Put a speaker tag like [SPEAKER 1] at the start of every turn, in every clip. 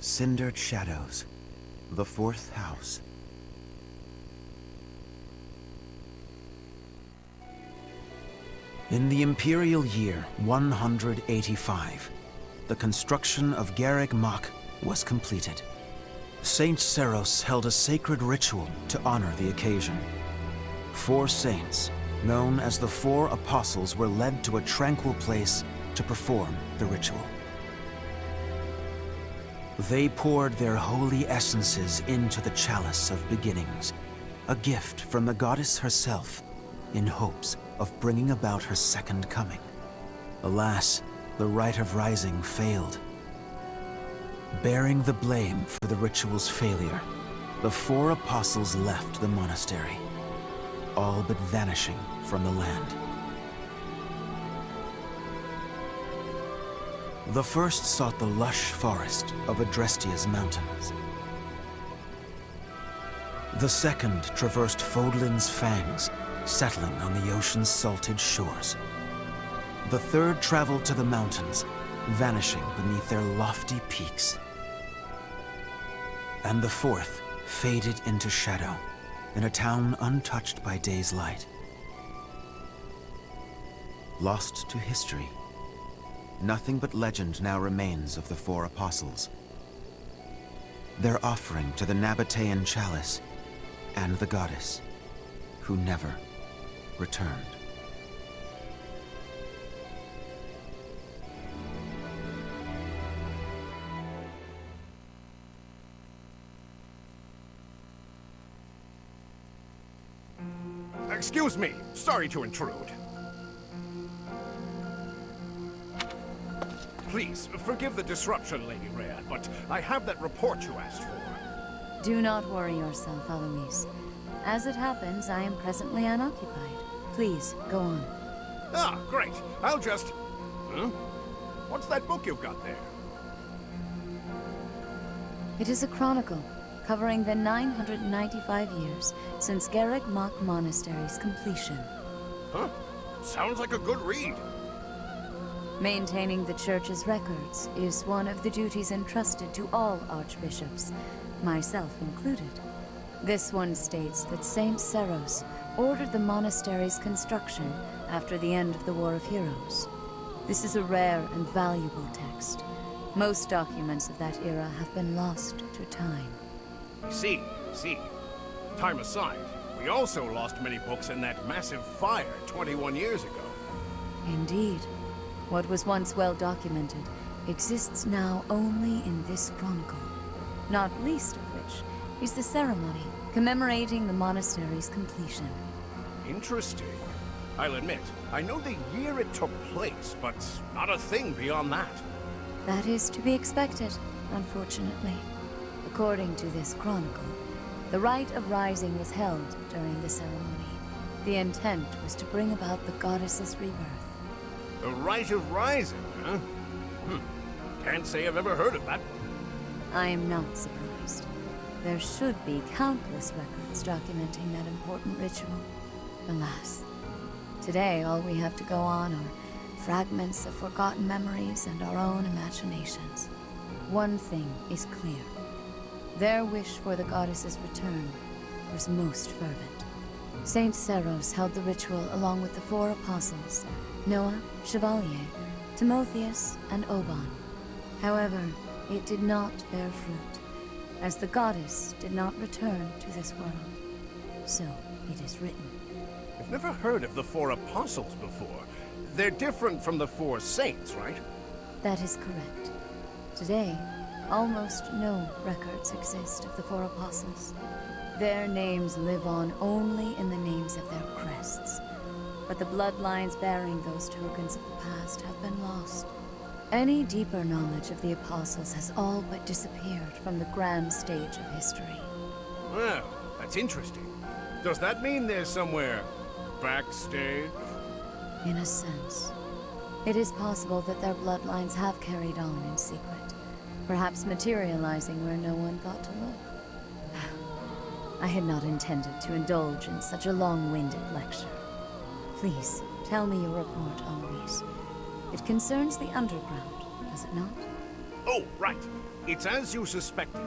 [SPEAKER 1] Cindered Shadows, the fourth house. In the Imperial year 185, the construction of Garreg Mach was completed. Saint Seros held a sacred ritual to honor the occasion. 4 saints, known as the 4 Apostles, were led to a tranquil place to perform the ritual. They poured their holy essences into the chalice of beginnings, a gift from the goddess herself, in hopes of bringing about her second coming. Alas, the rite of rising failed. Bearing the blame for the ritual's failure, the 4 apostles left the monastery, all but vanishing from the land. The first sought the lush forest of Adrestia's mountains. The second traversed Fodlan's fangs, settling on the ocean's salted shores. The third traveled to the mountains, vanishing beneath their lofty peaks. And the fourth faded into shadow, in a town untouched by day's light. Lost to history, nothing but legend now remains of the 4 apostles. Their offering to the Nabatean chalice and the goddess, who never returned.
[SPEAKER 2] Excuse me, sorry to intrude. Please, forgive the disruption, Lady Rhea, but I have that report you asked for.
[SPEAKER 3] Do not worry yourself, Alois. As it happens, I am presently unoccupied. Please, go on.
[SPEAKER 2] Ah, great. I'll just... What's that book you've got there?
[SPEAKER 3] It is a chronicle, covering the 995 years since Garreg Mach Monastery's completion.
[SPEAKER 2] Huh? Sounds like a good read.
[SPEAKER 3] Maintaining the Church's records is one of the duties entrusted to all archbishops, myself included. This one states that Saint Seros ordered the monastery's construction after the end of the War of Heroes. This is a rare and valuable text. Most documents of that era have been lost to time.
[SPEAKER 2] See. Time aside, we also lost many books in that massive fire 21 years ago.
[SPEAKER 3] Indeed. What was once well documented exists now only in this chronicle. Not least of which is the ceremony commemorating the monastery's completion.
[SPEAKER 2] Interesting. I'll admit, I know the year it took place, but not a thing beyond that.
[SPEAKER 3] That is to be expected, unfortunately. According to this chronicle, the rite of rising was held during the ceremony. The intent was to bring about the goddess's rebirth.
[SPEAKER 2] The rite of rising, huh? Can't say I've ever heard of that.
[SPEAKER 3] I am not surprised. There should be countless records documenting that important ritual. Alas, today all we have to go on are fragments of forgotten memories and our own imaginations. One thing is clear. Their wish for the goddess's return was most fervent. Saint Seros held the ritual along with the 4 apostles, Noah, Chevalier, Timotheus, and Oban. However, it did not bear fruit, as the goddess did not return to this world. So it is written.
[SPEAKER 2] I've never heard of the 4 apostles before. They're different from the 4 saints, right?
[SPEAKER 3] That is correct. Today, almost no records exist of the 4 apostles. Their names live on only in the names of their crests. But the bloodlines bearing those tokens of the past have been lost. Any deeper knowledge of the apostles has all but disappeared from the grand stage of history.
[SPEAKER 2] Well, that's interesting. Does that mean there's somewhere backstage?
[SPEAKER 3] In a sense. It is possible that their bloodlines have carried on in secret, perhaps materializing where no one got to look. I had not intended to indulge in such a long-winded lecture. Please, tell me your report, Alois. It concerns the underground, does it not?
[SPEAKER 2] Oh, right. It's as you suspected.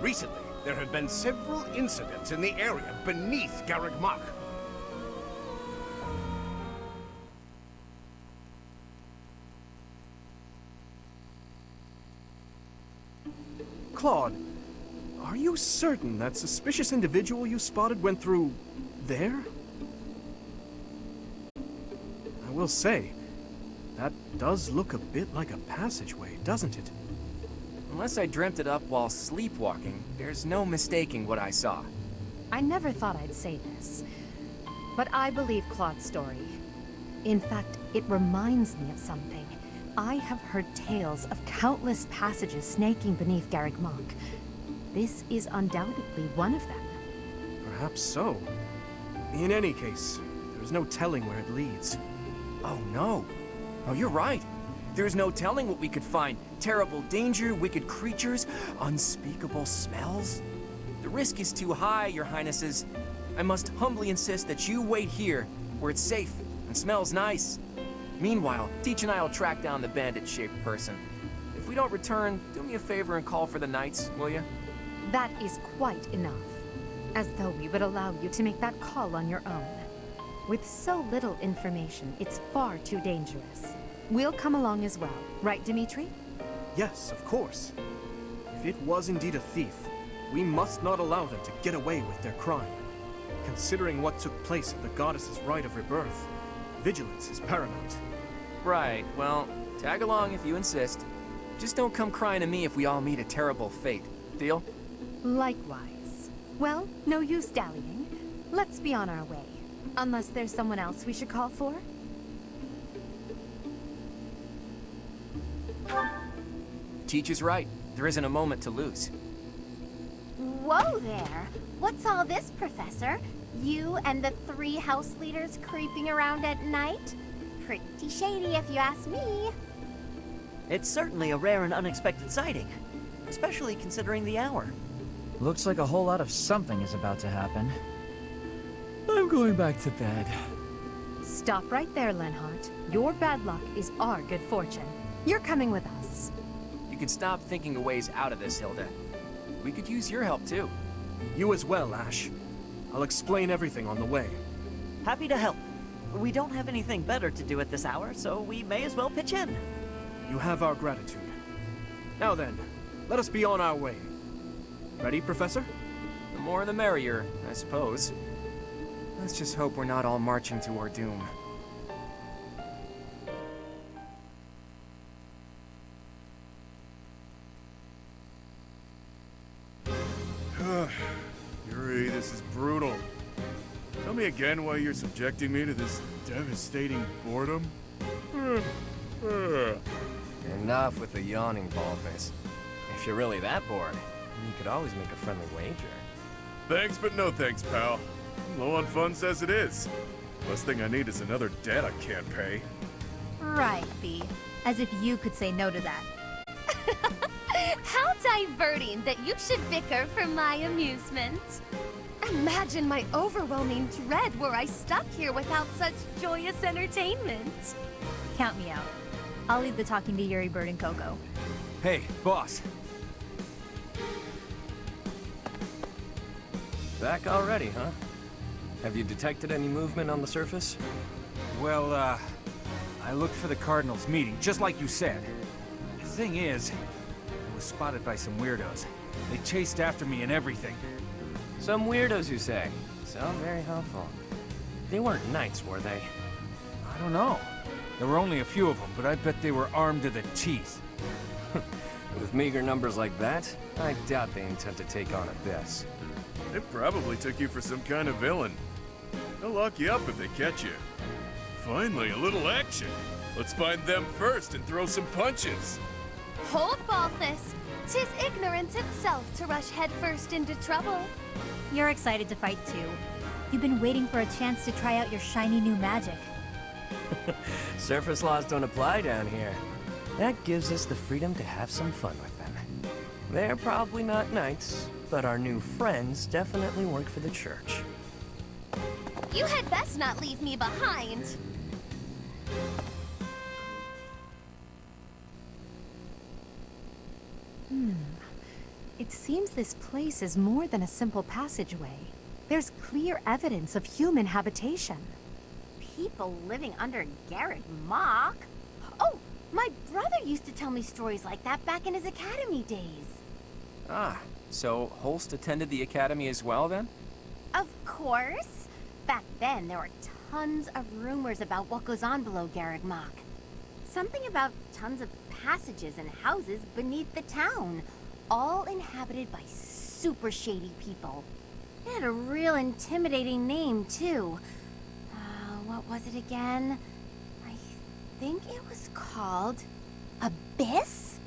[SPEAKER 2] Recently, there have been several incidents in the area beneath Garreg Mach.
[SPEAKER 4] Claude, are you certain that suspicious individual you spotted went through there? I will say, that does look a bit like a passageway, doesn't it?
[SPEAKER 5] Unless I dreamt it up while sleepwalking, there's no mistaking what I saw.
[SPEAKER 6] I never thought I'd say this, but I believe Claude's story. In fact, it reminds me of something. I have heard tales of countless passages snaking beneath Garreg Mach. This is undoubtedly one of them.
[SPEAKER 4] Perhaps so. In any case, there's no telling where it leads.
[SPEAKER 5] Oh no. Oh, you're right. There's no telling what we could find. Terrible danger, wicked creatures, unspeakable smells. The risk is too high, your highnesses. I must humbly insist that you wait here, where it's safe and smells nice. Meanwhile, Teach and I will track down the bandit-shaped person. If we don't return, do me a favor and call for the knights, will you?
[SPEAKER 6] That is quite enough. As though we would allow you to make that call on your own. With so little information, it's far too dangerous. We'll come along as well, right, Dimitri?
[SPEAKER 4] Yes, of course. If it was indeed a thief, we must not allow them to get away with their crime. Considering what took place at the goddess's rite of rebirth, vigilance is paramount.
[SPEAKER 5] Right, well, tag along if you insist. Just don't come crying to me if we all meet a terrible fate. Deal?
[SPEAKER 6] Likewise. Well, no use dallying. Let's be on our way. Unless there's someone else we should call for?
[SPEAKER 5] Teach is right. There isn't a moment to lose.
[SPEAKER 7] Whoa there! What's all this, Professor? You and the 3 house leaders creeping around at night? Pretty shady if you ask me.
[SPEAKER 8] It's certainly a rare and unexpected sighting, especially considering the hour.
[SPEAKER 9] Looks like a whole lot of something is about to happen. I'm going back to bed.
[SPEAKER 6] Stop right there, Lenhart. Your bad luck is our good fortune. You're coming with us.
[SPEAKER 5] You could stop thinking of ways out of this, Hilda. We could use your help, too.
[SPEAKER 4] You as well, Ash. I'll explain everything on the way.
[SPEAKER 8] Happy to help. We don't have anything better to do at this hour, so we may as well pitch in.
[SPEAKER 4] You have our gratitude. Now then, let us be on our way. Ready, Professor?
[SPEAKER 5] The more the merrier, I suppose. Let's just hope we're not all marching to our doom.
[SPEAKER 10] Yuri, this is brutal. Tell me again why you're subjecting me to this devastating boredom?
[SPEAKER 11] Enough with the yawning, baldness. If you're really that bored, you could always make a friendly wager.
[SPEAKER 10] Thanks, but no thanks, pal. I'm low on funds as it is. Last thing I need is another debt I can't pay.
[SPEAKER 7] Right, B. As if you could say no to that. How diverting that you should bicker for my amusement.
[SPEAKER 3] Imagine my overwhelming dread were I stuck here without such joyous entertainment.
[SPEAKER 7] Count me out. I'll leave the talking to Yuri, Bird, and Coco.
[SPEAKER 9] Hey, boss.
[SPEAKER 11] Back already, huh? Have you detected any movement on the surface?
[SPEAKER 9] Well, I looked for the Cardinals meeting, just like you said. The thing is, I was spotted by some weirdos. They chased after me and everything.
[SPEAKER 11] Some weirdos, you say? Sound very helpful. They weren't knights, were they?
[SPEAKER 9] I don't know. There were only a few of them, but I bet they were armed to the teeth.
[SPEAKER 11] With meager numbers like that, I doubt they intend to take on Abyss.
[SPEAKER 10] They probably took you for some kind of villain. They'll lock you up if they catch you. Finally, a little action. Let's find them first and throw some punches.
[SPEAKER 3] Hold, Balthus. 'Tis ignorance itself to rush headfirst into trouble.
[SPEAKER 7] You're excited to fight too. You've been waiting for a chance to try out your shiny new magic.
[SPEAKER 11] Surface laws don't apply down here. That gives us the freedom to have some fun with them. They're probably not knights, but our new friends definitely work for the church.
[SPEAKER 3] You had best not leave me behind.
[SPEAKER 6] It seems this place is more than a simple passageway. There's clear evidence of human habitation.
[SPEAKER 7] People living under Garreg Mach? Oh, my brother used to tell me stories like that back in his academy days.
[SPEAKER 5] Ah, so Holst attended the academy as well then?
[SPEAKER 7] Of course. Back then, there were tons of rumors about what goes on below Garreg Mach. Something about tons of passages and houses beneath the town, all inhabited by super shady people. It had a real intimidating name, too. What was it again? I think it was called Abyss?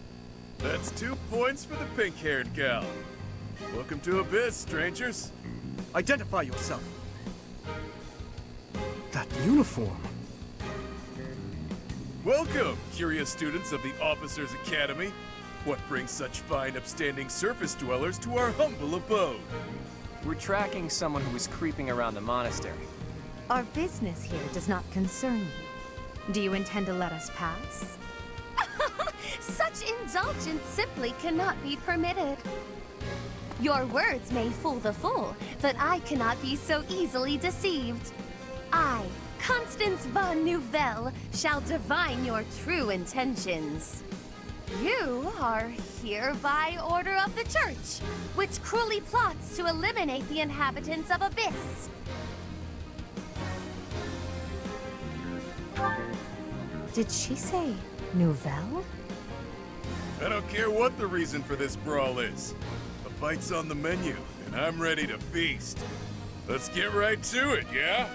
[SPEAKER 10] That's 2 points for the pink-haired gal. Welcome to Abyss, strangers.
[SPEAKER 4] Identify yourself. That uniform.
[SPEAKER 10] Welcome, curious students of the Officers' Academy. What brings such fine, upstanding surface dwellers to our humble abode?
[SPEAKER 5] We're tracking someone who was creeping around the monastery.
[SPEAKER 6] Our business here does not concern you. Do you intend to let us pass?
[SPEAKER 3] Such indulgence simply cannot be permitted. Your words may fool the fool, but I cannot be so easily deceived. I, Constance von Nouvelle, shall divine your true intentions. You are here by order of the Church, which cruelly plots to eliminate the inhabitants of Abyss.
[SPEAKER 6] Did she say Nouvelle?
[SPEAKER 10] I don't care what the reason for this brawl is. A bite's on the menu, and I'm ready to feast. Let's get right to it, yeah?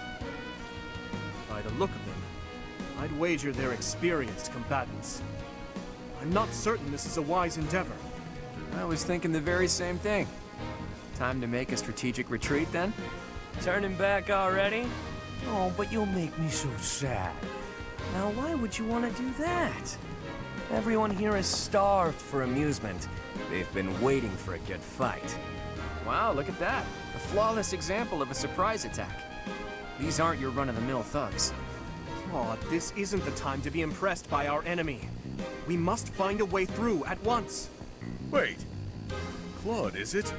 [SPEAKER 4] By the look of them, I'd wager they're experienced combatants. I'm not certain this is a wise endeavor.
[SPEAKER 5] I was thinking the very same thing. Time to make a strategic retreat, then?
[SPEAKER 11] Turning back already? Oh, but you'll make me so sad. Now, why would you want to do that? Everyone here is starved for amusement. They've been waiting for a good fight.
[SPEAKER 5] Wow, look at that. A flawless example of a surprise attack. These aren't your run-of-the-mill thugs.
[SPEAKER 4] Claude, this isn't the time to be impressed by our enemy. We must find a way through at once.
[SPEAKER 10] Wait. Claude, is it?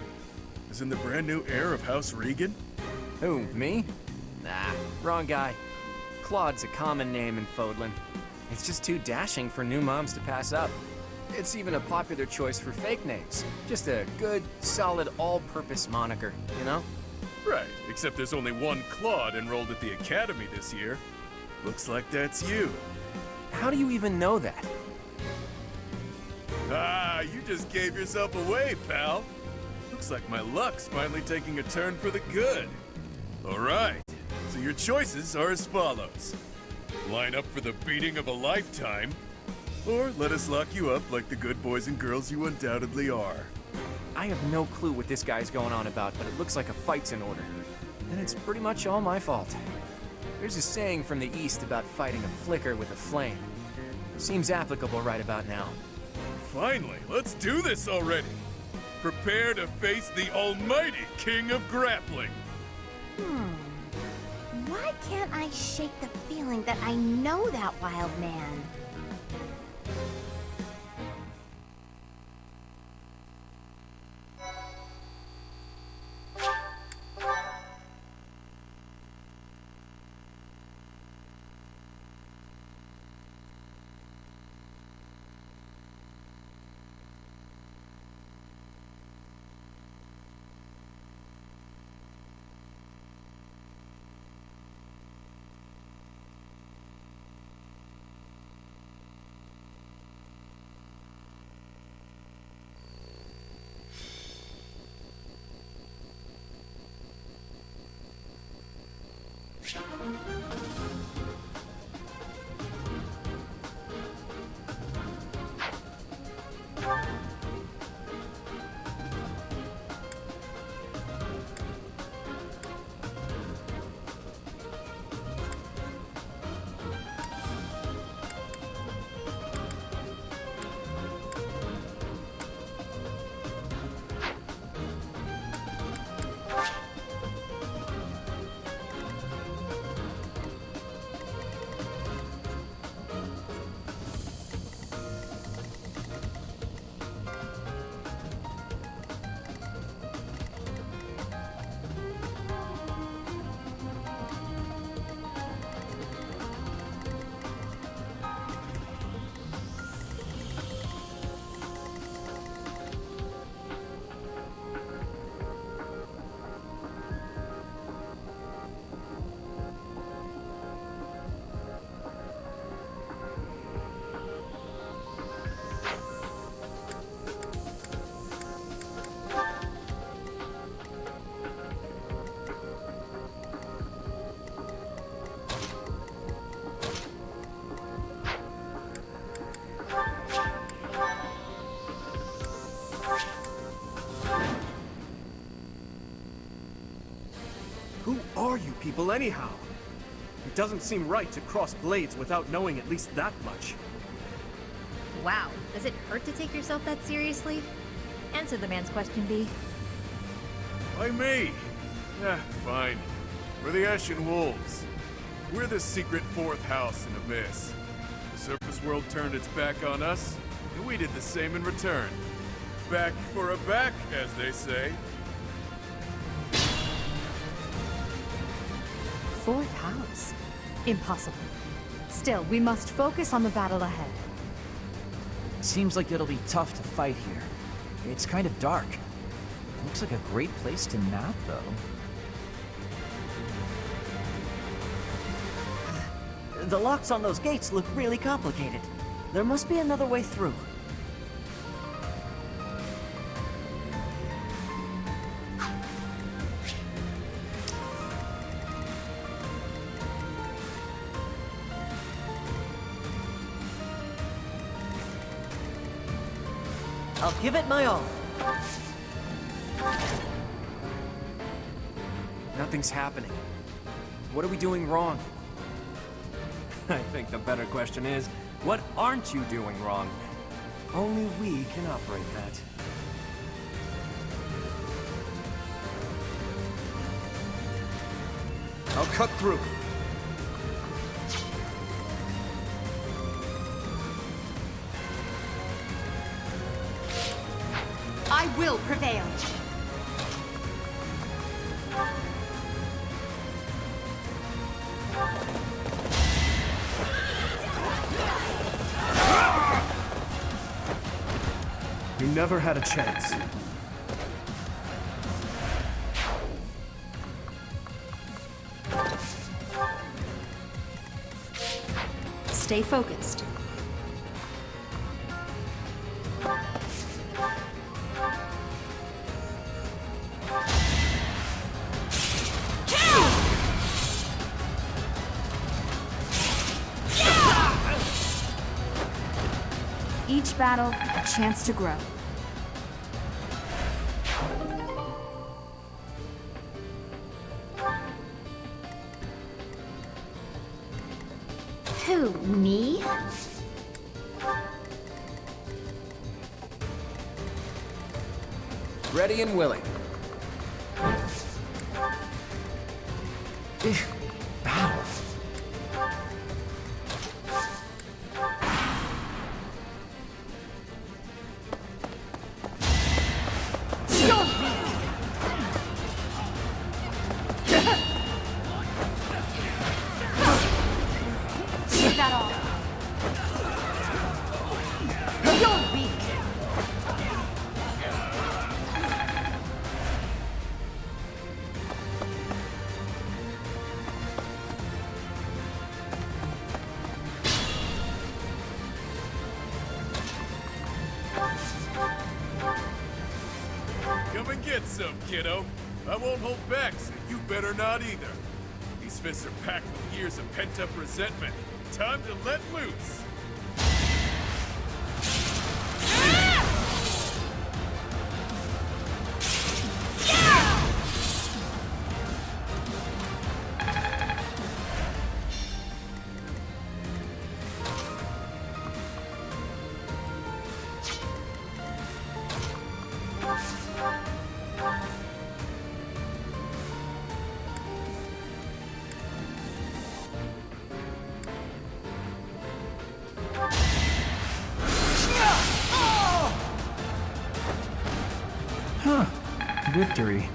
[SPEAKER 10] As in the brand new heir of House Regan?
[SPEAKER 5] Who, me? Nah, wrong guy. Claude's a common name in Fodlan. It's just too dashing for new moms to pass up. It's even a popular choice for fake names. Just a good, solid, all-purpose moniker, you know?
[SPEAKER 10] Right, except there's only one Claude enrolled at the Academy this year. Looks like that's you.
[SPEAKER 5] How do you even know that?
[SPEAKER 10] Ah, you just gave yourself away, pal. Looks like my luck's finally taking a turn for the good. All right, so your choices are as follows. Line up for the beating of a lifetime, or let us lock you up like the good boys and girls you undoubtedly are.
[SPEAKER 5] I have no clue what this guy's going on about, but it looks like a fight's in order. And it's pretty much all my fault. There's a saying from the East about fighting a flicker with a flame. Seems applicable right about now.
[SPEAKER 10] Finally, let's do this already. Prepare to face the almighty King of Grappling.
[SPEAKER 7] Why can't I shake the feeling that I know that wild man?
[SPEAKER 4] people anyhow? It doesn't seem right to cross blades without knowing at least that much.
[SPEAKER 12] Wow, does it hurt to take yourself that seriously? Answer the man's question, B.
[SPEAKER 10] Why me? Fine. We're the Ashen Wolves. We're the secret fourth house in Abyss. The surface world turned its back on us, and we did the same in return. Back for a back, as they say.
[SPEAKER 6] Fourth house? Impossible. Still, we must focus on the battle ahead.
[SPEAKER 5] Seems like it'll be tough to fight here. It's kind of dark. Looks like a great place to nap, though. The locks on those gates look really complicated. There must be another way through. I'll give it my all. Nothing's happening. What are we doing wrong?
[SPEAKER 11] I think the better question is, what aren't you doing wrong? Only we can operate that.
[SPEAKER 4] I'll cut through.
[SPEAKER 7] I will prevail.
[SPEAKER 4] You never had a chance.
[SPEAKER 3] Stay focused. Each battle, a chance to grow.
[SPEAKER 7] Who, me?
[SPEAKER 5] Ready and willing. Battle.
[SPEAKER 7] That all. You're weak.
[SPEAKER 10] Come and get some, kiddo. I won't hold back, so you better not either. These fists are packed with years of pent-up resentment. Time to let loose.
[SPEAKER 9] Huh. Victory.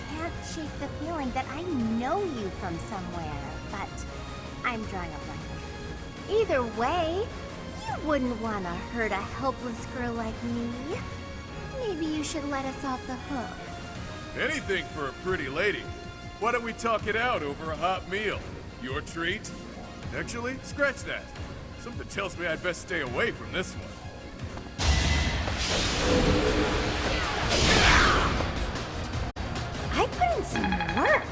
[SPEAKER 7] Can't shake the feeling that I know you from somewhere, but I'm drawing a blank. Either way, you wouldn't want to hurt a helpless girl like me. Maybe you should let us off the hook.
[SPEAKER 10] Anything for a pretty lady. Why don't we talk it out over a hot meal? Your treat? Actually, scratch that. Something tells me I'd best stay away from this one.
[SPEAKER 7] I put in some work.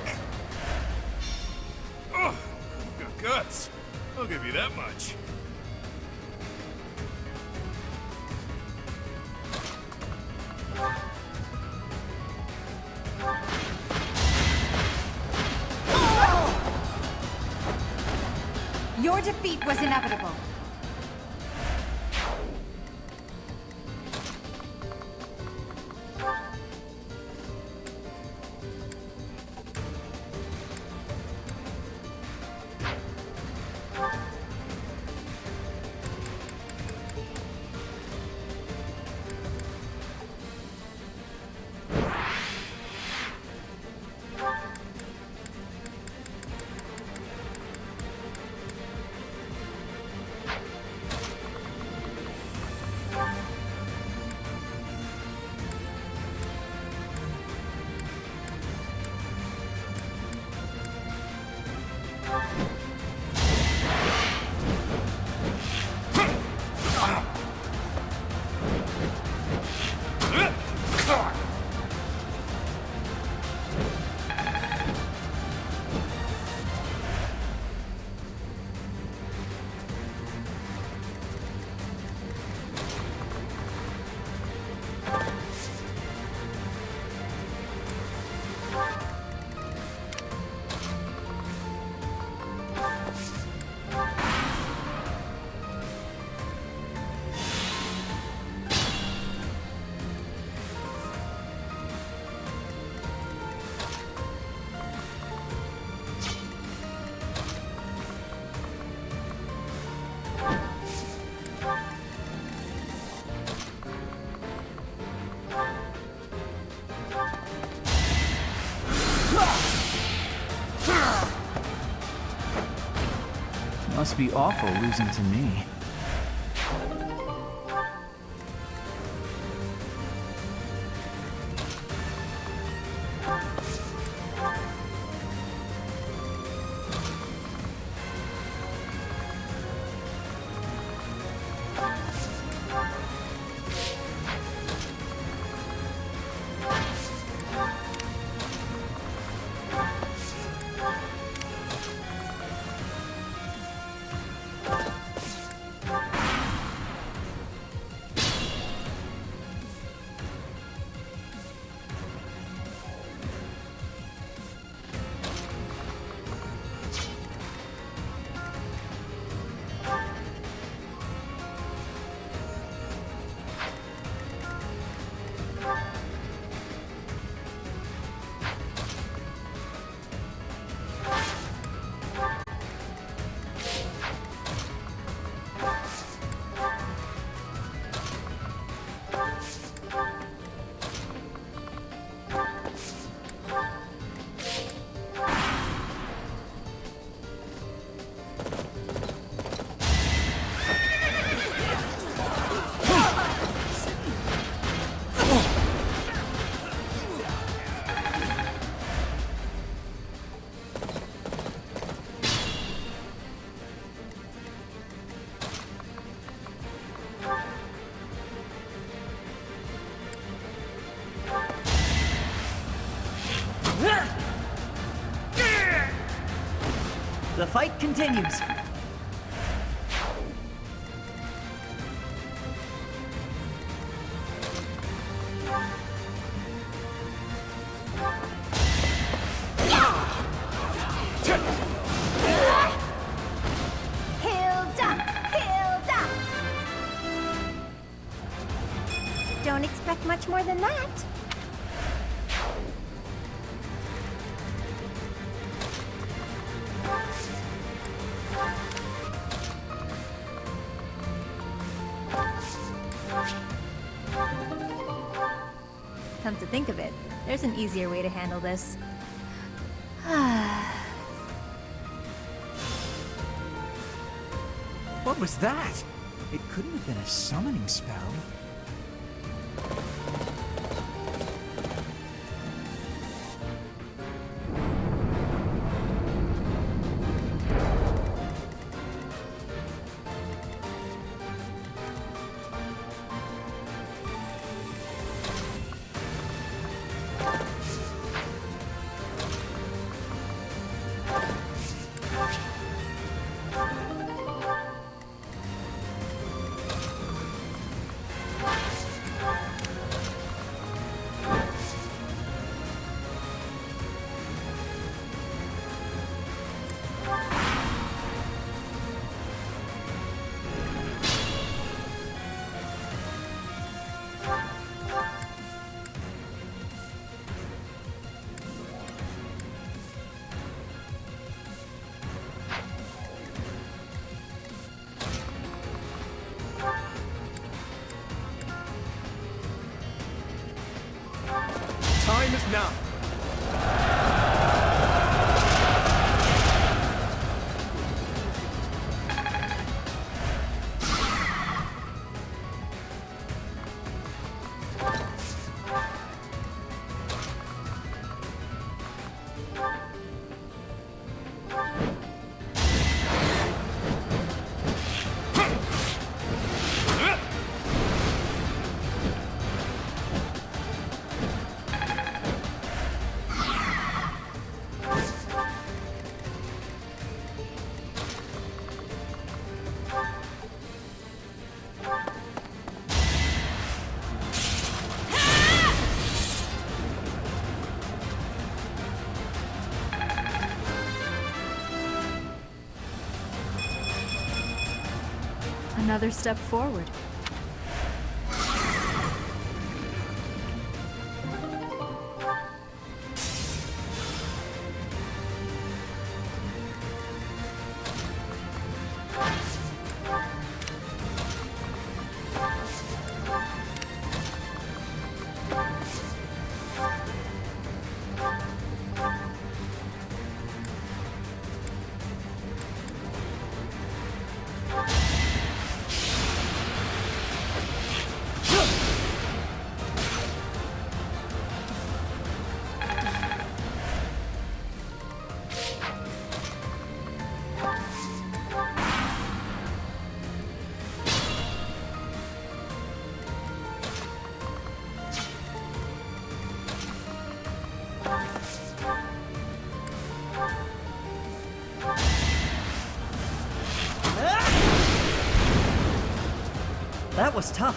[SPEAKER 10] guts. I'll give you that much.
[SPEAKER 13] Your defeat was inevitable.
[SPEAKER 14] Must be awful losing to me.
[SPEAKER 8] The fight continues.
[SPEAKER 7] Hilda! Don't expect much more than that.
[SPEAKER 12] Come to think of it, there's an easier way to handle this.
[SPEAKER 14] What was that? It couldn't have been a summoning spell.
[SPEAKER 3] Another step forward.
[SPEAKER 8] That was tough.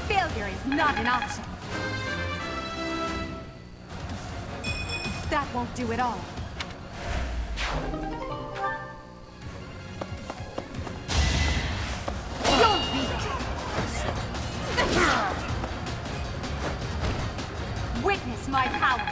[SPEAKER 6] Failure is not an option. That won't do it all. You're weak. Witness my power.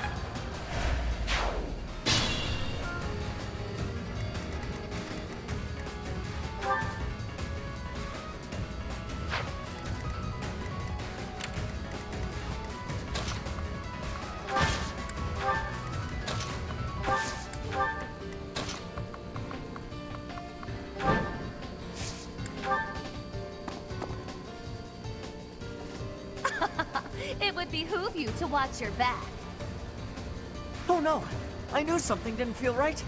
[SPEAKER 7] It would behoove you to watch your back.
[SPEAKER 8] Oh no! I knew something didn't feel right.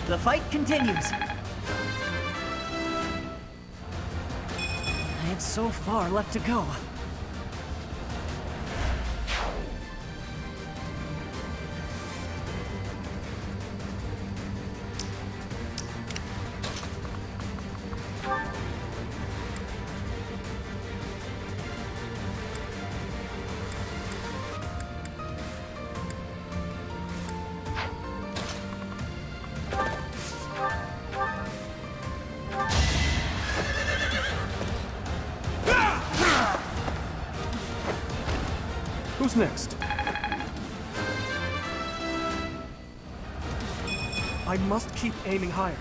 [SPEAKER 8] The fight continues. I have so far left to go.
[SPEAKER 4] Who's next? I must keep aiming higher.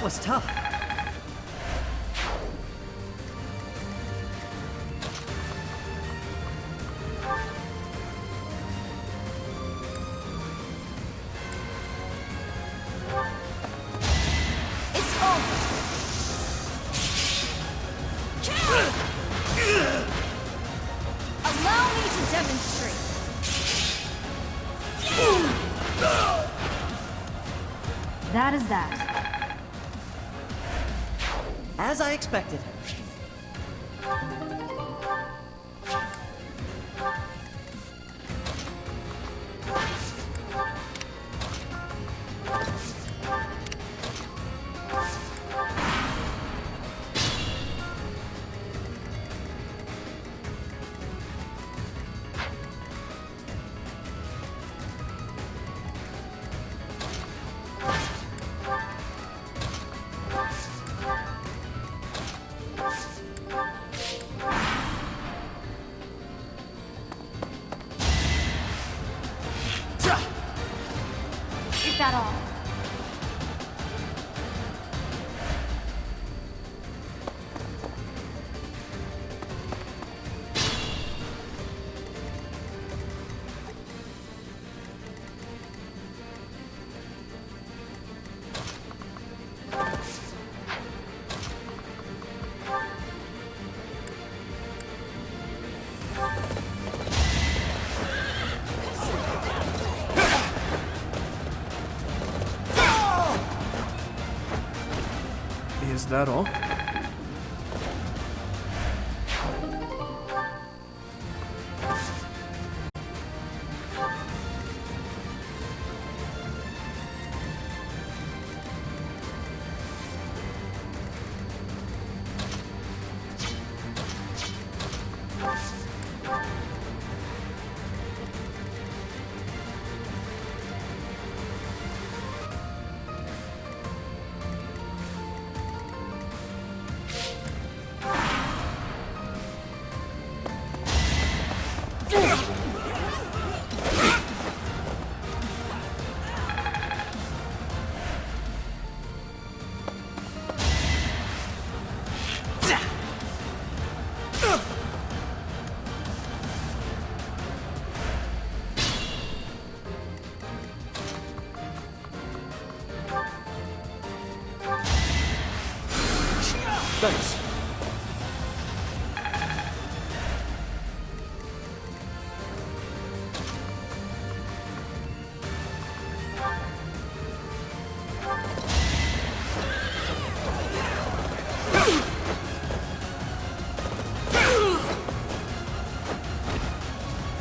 [SPEAKER 8] was tough.
[SPEAKER 7] It's over. Allow me to demonstrate.
[SPEAKER 6] That is that.
[SPEAKER 8] As I expected.
[SPEAKER 7] Is that all?
[SPEAKER 4] Is that all? Thanks.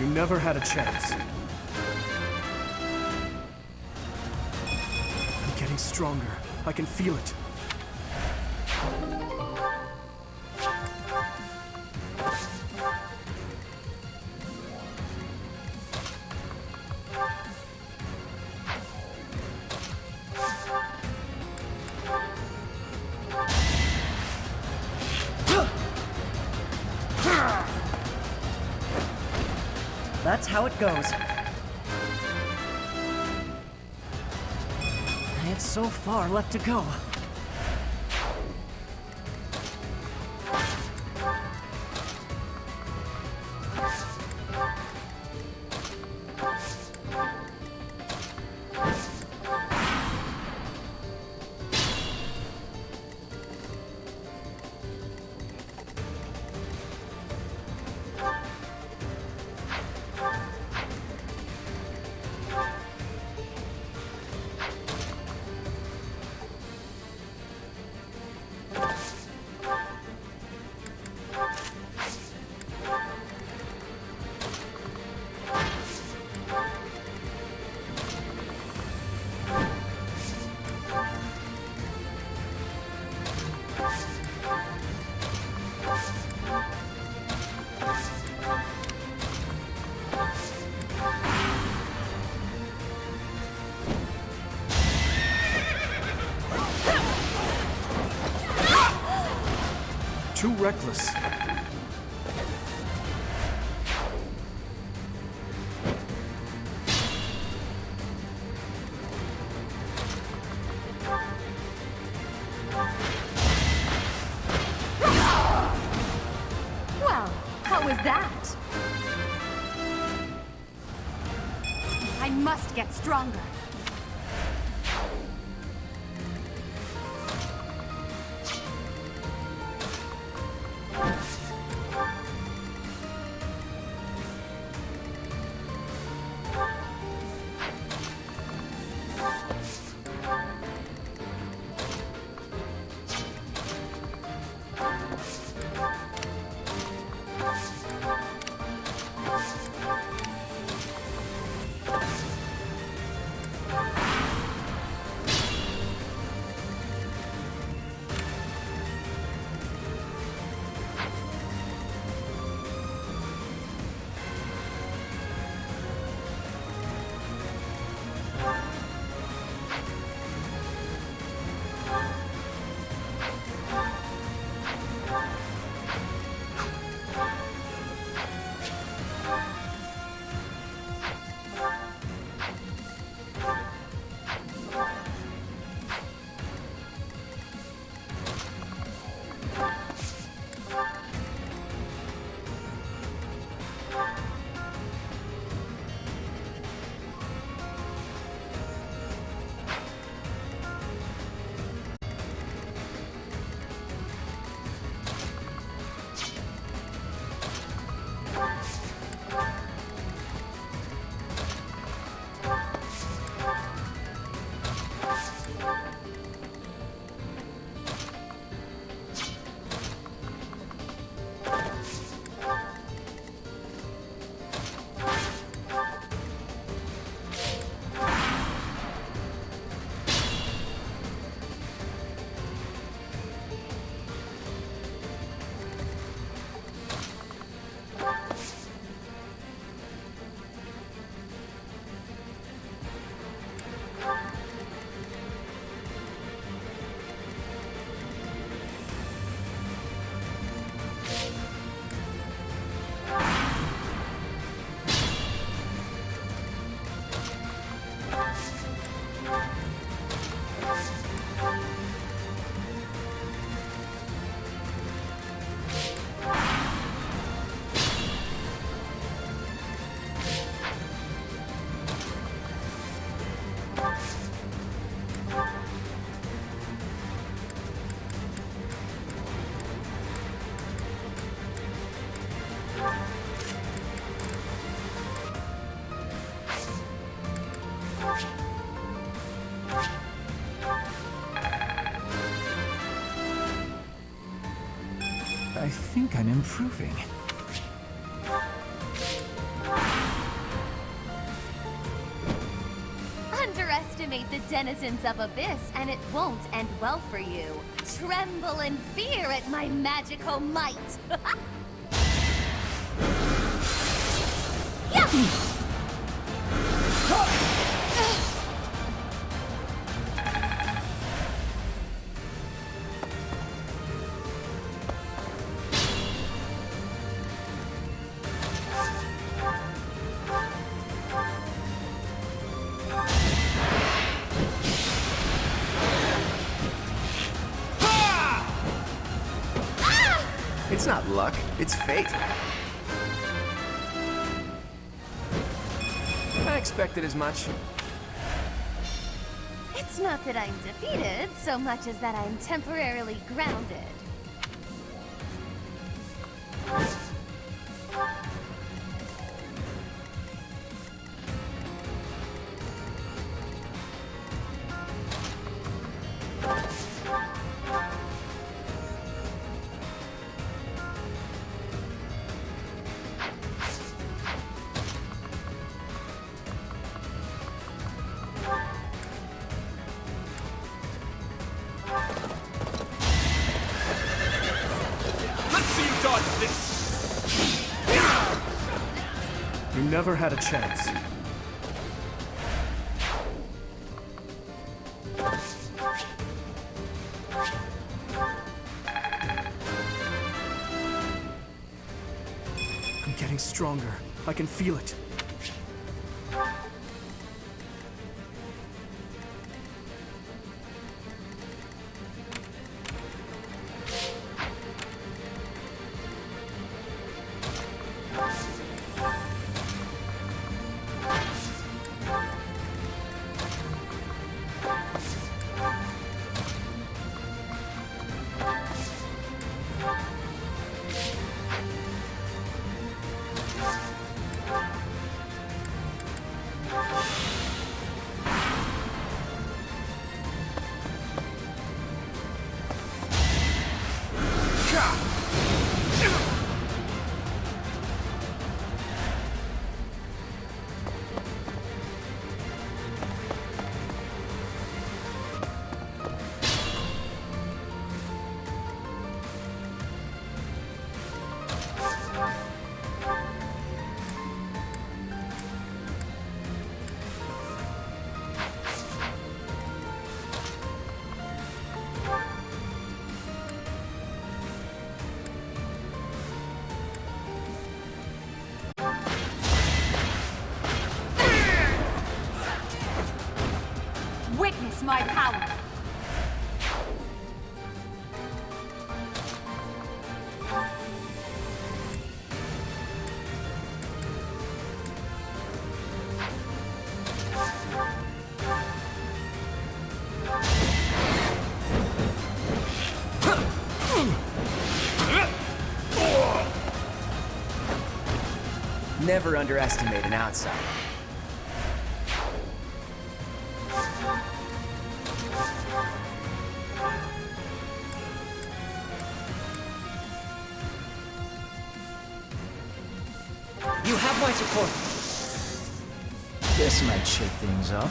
[SPEAKER 4] You never had a chance. I'm getting stronger. I can feel it.
[SPEAKER 8] That's how it goes. I have so far left to go. Too reckless.
[SPEAKER 6] that? I must get stronger.
[SPEAKER 14] I think I'm improving.
[SPEAKER 7] Underestimate the denizens of Abyss, and it won't end well for you. Tremble in fear at my magical might.
[SPEAKER 5] It's not luck, it's fate. I expected as much.
[SPEAKER 7] It's not that I'm defeated, so much as that I'm temporarily grounded.
[SPEAKER 4] You never had a chance. I'm getting stronger. I can feel it.
[SPEAKER 7] Witness my power!
[SPEAKER 5] Never underestimate an outsider. You have my support.
[SPEAKER 14] This might shake things up.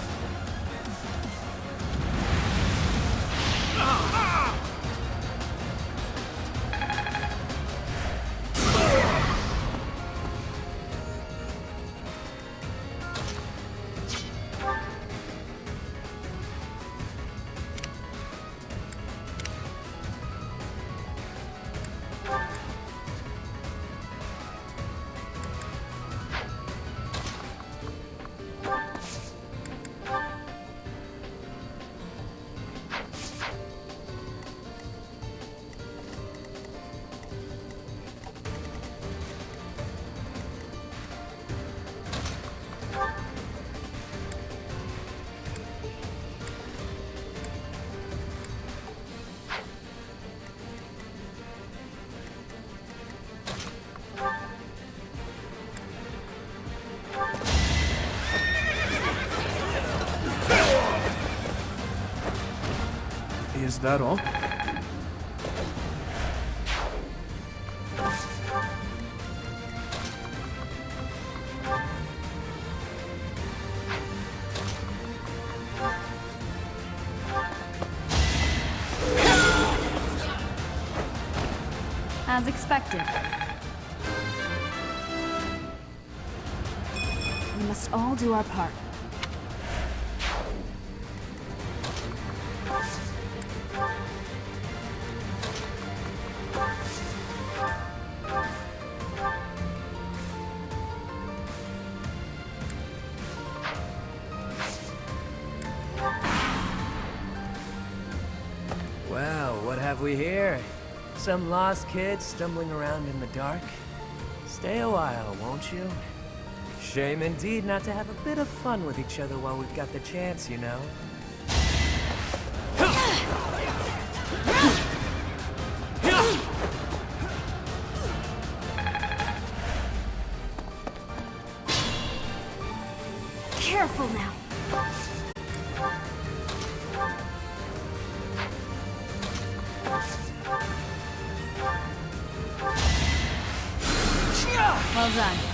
[SPEAKER 4] Is that all?
[SPEAKER 3] As expected. We must all do our part.
[SPEAKER 11] Well, what have we here? Some lost kid stumbling around in the dark? Stay a while, won't you? Shame indeed not to have a bit of fun with each other while we've got the chance, you know?
[SPEAKER 3] Careful now. Well done.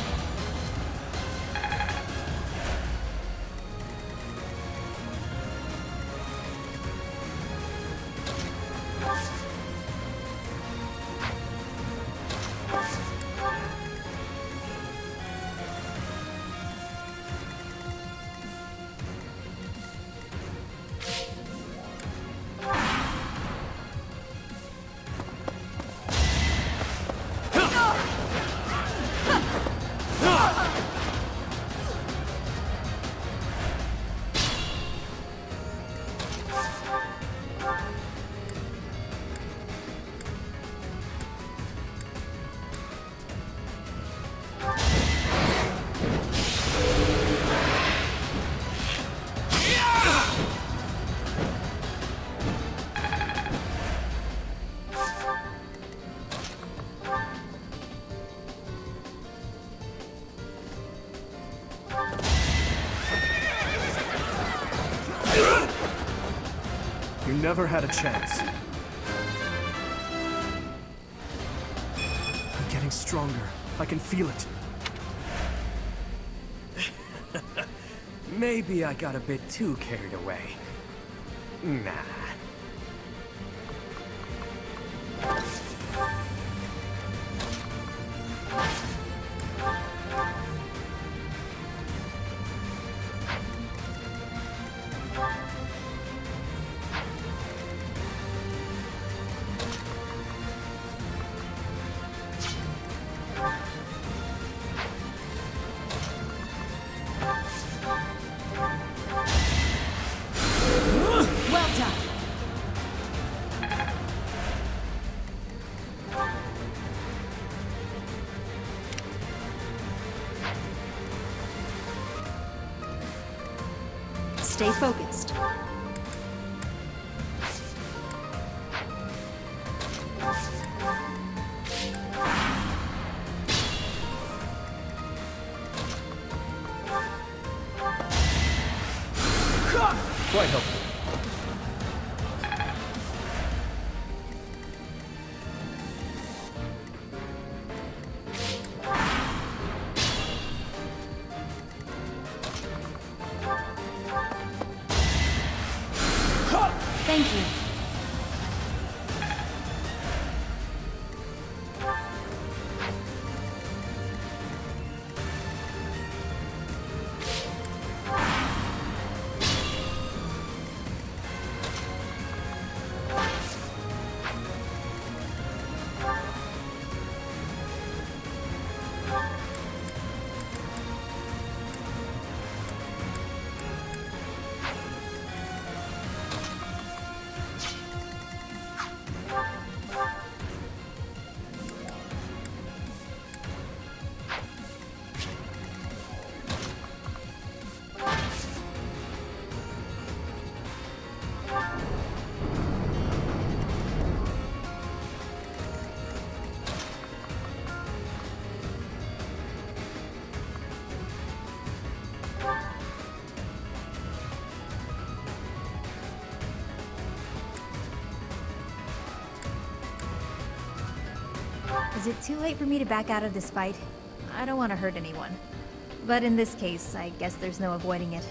[SPEAKER 4] never had a chance. I'm getting stronger. I can feel it.
[SPEAKER 11] Maybe I got a bit too carried away. Nah.
[SPEAKER 3] Well done. Stay focused.
[SPEAKER 11] Quite helpful.
[SPEAKER 3] Thank you.
[SPEAKER 12] Is it too late for me to back out of this fight? I don't want to hurt anyone. But in this case, I guess there's no avoiding it.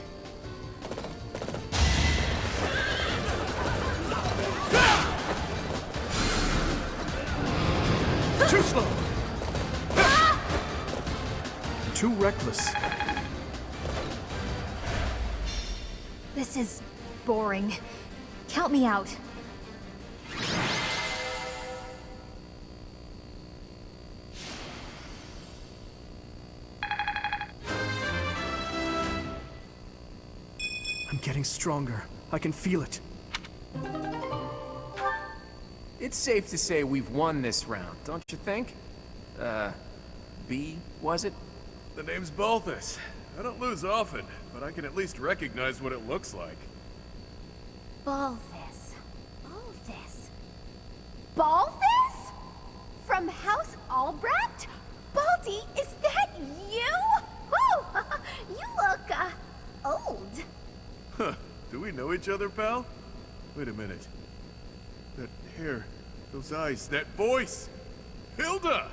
[SPEAKER 4] Too slow! Too reckless.
[SPEAKER 12] This is boring. Count me out.
[SPEAKER 4] I'm getting stronger. I can feel it.
[SPEAKER 5] It's safe to say we've won this round, don't you think? B, was it?
[SPEAKER 10] The name's Balthus. I don't lose often, but I can at least recognize what it looks like.
[SPEAKER 7] Balthus. Balthus. Balthus? From House Albrecht? Baldy, is that you? Whew! You look, old.
[SPEAKER 10] Huh. Do we know each other, pal? Wait a minute. That hair, those eyes, that voice! Hilda!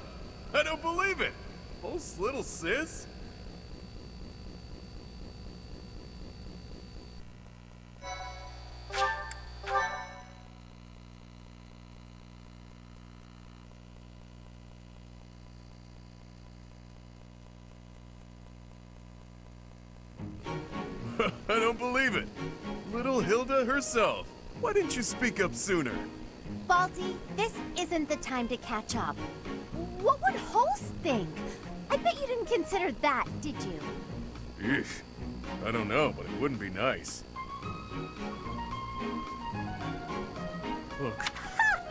[SPEAKER 10] I don't believe it! Pulse little sis? I don't believe it. Little Hilda herself. Why didn't you speak up sooner?
[SPEAKER 7] Baldy, this isn't the time to catch up. What would Holst think? I bet you didn't consider that, did you?
[SPEAKER 10] Eesh. I don't know, but it wouldn't be nice. Look.
[SPEAKER 7] Ha!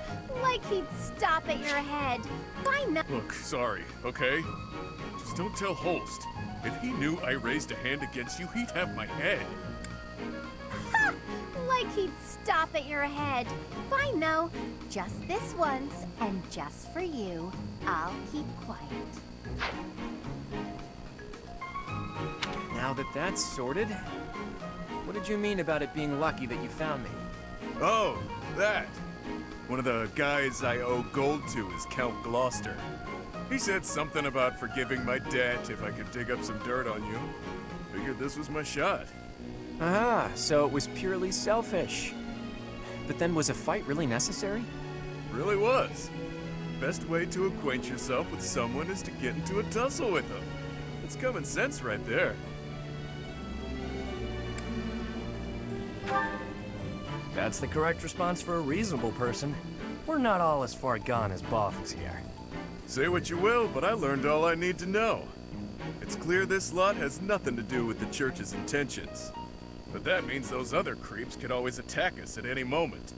[SPEAKER 7] Like he'd stop at your head. Why not?
[SPEAKER 10] Look, sorry, okay? Just don't tell Holst. If he knew I raised a hand against you, he'd have my head.
[SPEAKER 7] Ha! Like he'd stop at your head. Fine, though. Just this once, and just for you, I'll keep quiet.
[SPEAKER 5] Now that that's sorted, what did you mean about it being lucky that you found me?
[SPEAKER 10] Oh, that. One of the guys I owe gold to is Count Gloucester. He said something about forgiving my debt if I could dig up some dirt on you. Figured this was my shot.
[SPEAKER 5] Ah, so it was purely selfish. But then was a fight really necessary?
[SPEAKER 10] Really was. Best way to acquaint yourself with someone is to get into a tussle with them. It's common sense right there.
[SPEAKER 11] That's the correct response for a reasonable person. We're not all as far gone as Boff is here.
[SPEAKER 10] Say what you will, but I learned all I need to know. It's clear this lot has nothing to do with the church's intentions. But that means those other creeps could always attack us at any moment.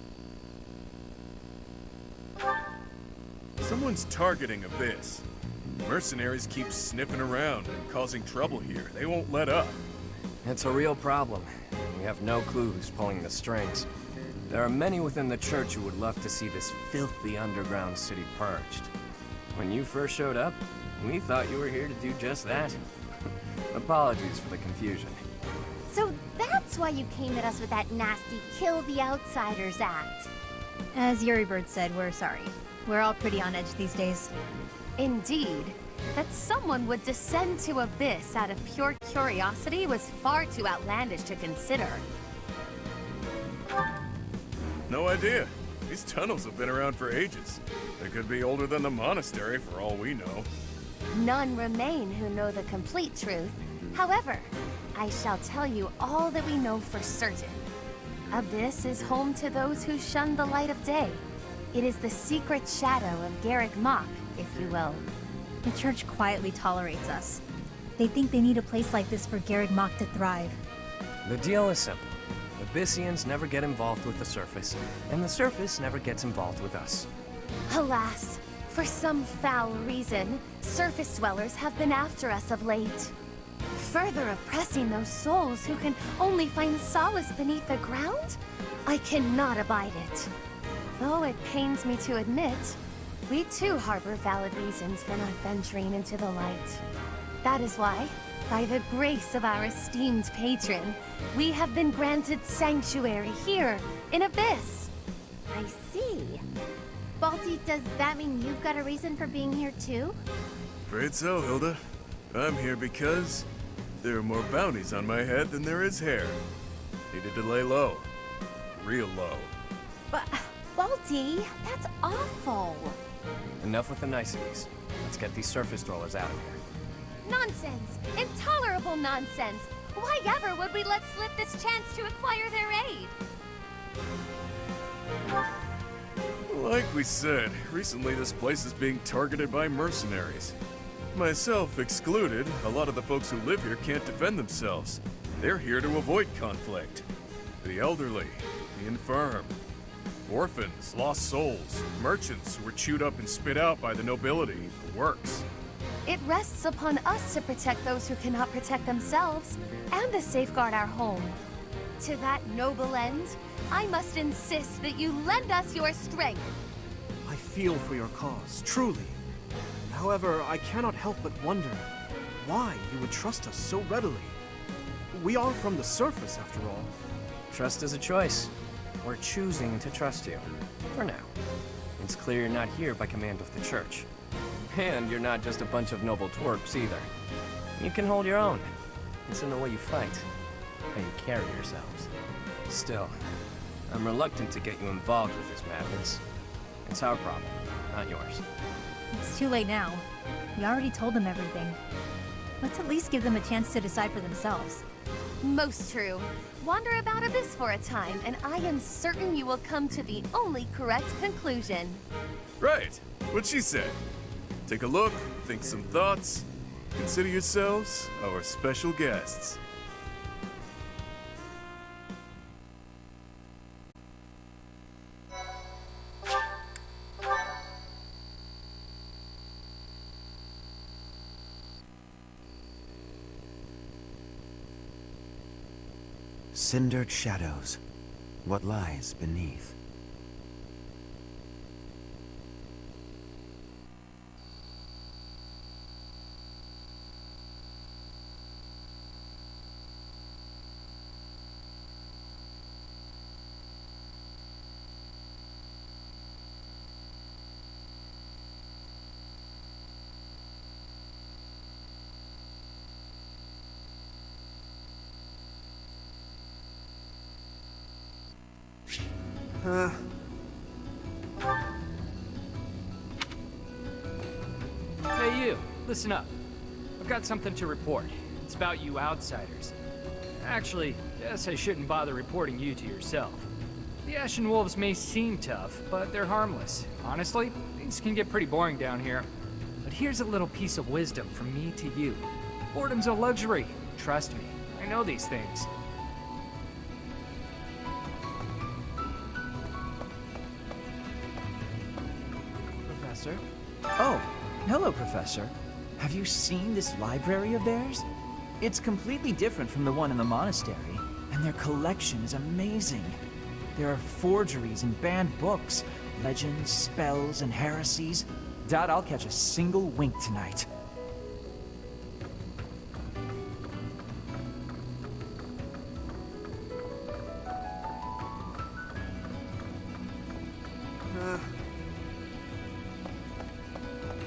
[SPEAKER 10] Someone's targeting Abyss. Mercenaries keep sniffing around and causing trouble here. They won't let up.
[SPEAKER 11] It's a real problem. We have no clue who's pulling the strings. There are many within the church who would love to see this filthy underground city purged. When you first showed up, we thought you were here to do just that. Apologies for the confusion.
[SPEAKER 7] So that's why you came at us with that nasty Kill the Outsiders act.
[SPEAKER 12] As Yuribird said, we're sorry. We're all pretty on edge these days.
[SPEAKER 3] Indeed. That someone would descend to Abyss out of pure curiosity was far too outlandish to consider.
[SPEAKER 10] No idea. These tunnels have been around for ages. They could be older than the monastery for all we know.
[SPEAKER 3] None remain who know the complete truth. However, I shall tell you all that we know for certain. Abyss is home to those who shun the light of day. It is the secret shadow of Garrick Mach, if you will.
[SPEAKER 12] The church quietly tolerates us. They think they need a place like this for Garrick Mach to thrive.
[SPEAKER 11] The deal is simple. Abyssians never get involved with the surface, and the surface never gets involved with us.
[SPEAKER 3] Alas, for some foul reason, surface dwellers have been after us of late. Further oppressing those souls who can only find solace beneath the ground? I cannot abide it. Though it pains me to admit, we too harbor valid reasons for not venturing into the light. That is why, by the grace of our esteemed patron, we have been granted sanctuary here in Abyss.
[SPEAKER 7] I see. Balti, does that mean you've got a reason for being here too?
[SPEAKER 10] Afraid so, Hilda. I'm here because there are more bounties on my head than there is hair. Needed to lay low. Real low.
[SPEAKER 7] But, Balti, that's awful.
[SPEAKER 11] Enough with the niceties. Let's get these surface dwellers out of here.
[SPEAKER 3] Nonsense! Intolerable nonsense! Why ever would we let slip this chance to acquire their aid?
[SPEAKER 10] Like we said, recently this place is being targeted by mercenaries. Myself excluded, a lot of the folks who live here can't defend themselves. They're here to avoid conflict. The elderly, the infirm, orphans, lost souls, merchants who were chewed up and spit out by the nobility, the works.
[SPEAKER 3] It rests upon us to protect those who cannot protect themselves, and to safeguard our home. To that noble end, I must insist that you lend us your strength.
[SPEAKER 4] I feel for your cause, truly. However, I cannot help but wonder why you would trust us so readily. We are from the surface, after all.
[SPEAKER 11] Trust is a choice. We're choosing to trust you. For now. It's clear you're not here by command of the church. And you're not just a bunch of noble twerps either. You can hold your own. It's in the way you fight, how you carry yourselves. Still, I'm reluctant to get you involved with this madness. It's our problem, not yours.
[SPEAKER 12] It's too late now. We already told them everything. Let's at least give them a chance to decide for themselves.
[SPEAKER 3] Most true. Wander about Abyss for a time, and I am certain you will come to the only correct conclusion.
[SPEAKER 10] Right, what she said. Take a look, think some thoughts. Consider yourselves our special guests.
[SPEAKER 1] Cindered shadows. What lies beneath?
[SPEAKER 13] Hey you, listen up. I've got something to report. It's about you outsiders. Actually, guess I shouldn't bother reporting you to yourself. The Ashen Wolves may seem tough, but they're harmless. Honestly, things can get pretty boring down here. But here's a little piece of wisdom from me to you. Boredom's a luxury. Trust me, I know these things.
[SPEAKER 14] Professor? Oh, hello, Professor. Have you seen this library of theirs? It's completely different from the one in the monastery, and their collection is amazing. There are forgeries and banned books, legends, spells, and heresies. Doubt I'll catch a single wink tonight.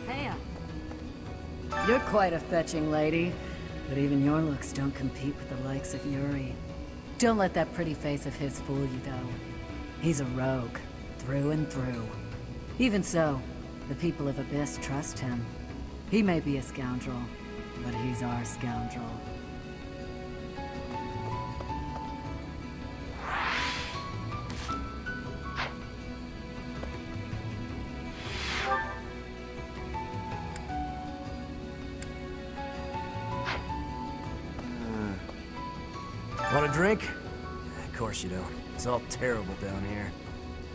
[SPEAKER 15] Hey, you're quite a fetching lady, but even your looks don't compete with the likes of Yuri. Don't let that pretty face of his fool you, though. He's a rogue, through and through. Even so, the people of Abyss trust him. He may be a scoundrel, but he's our scoundrel.
[SPEAKER 11] Want a drink? Of course you don't. It's all terrible down here.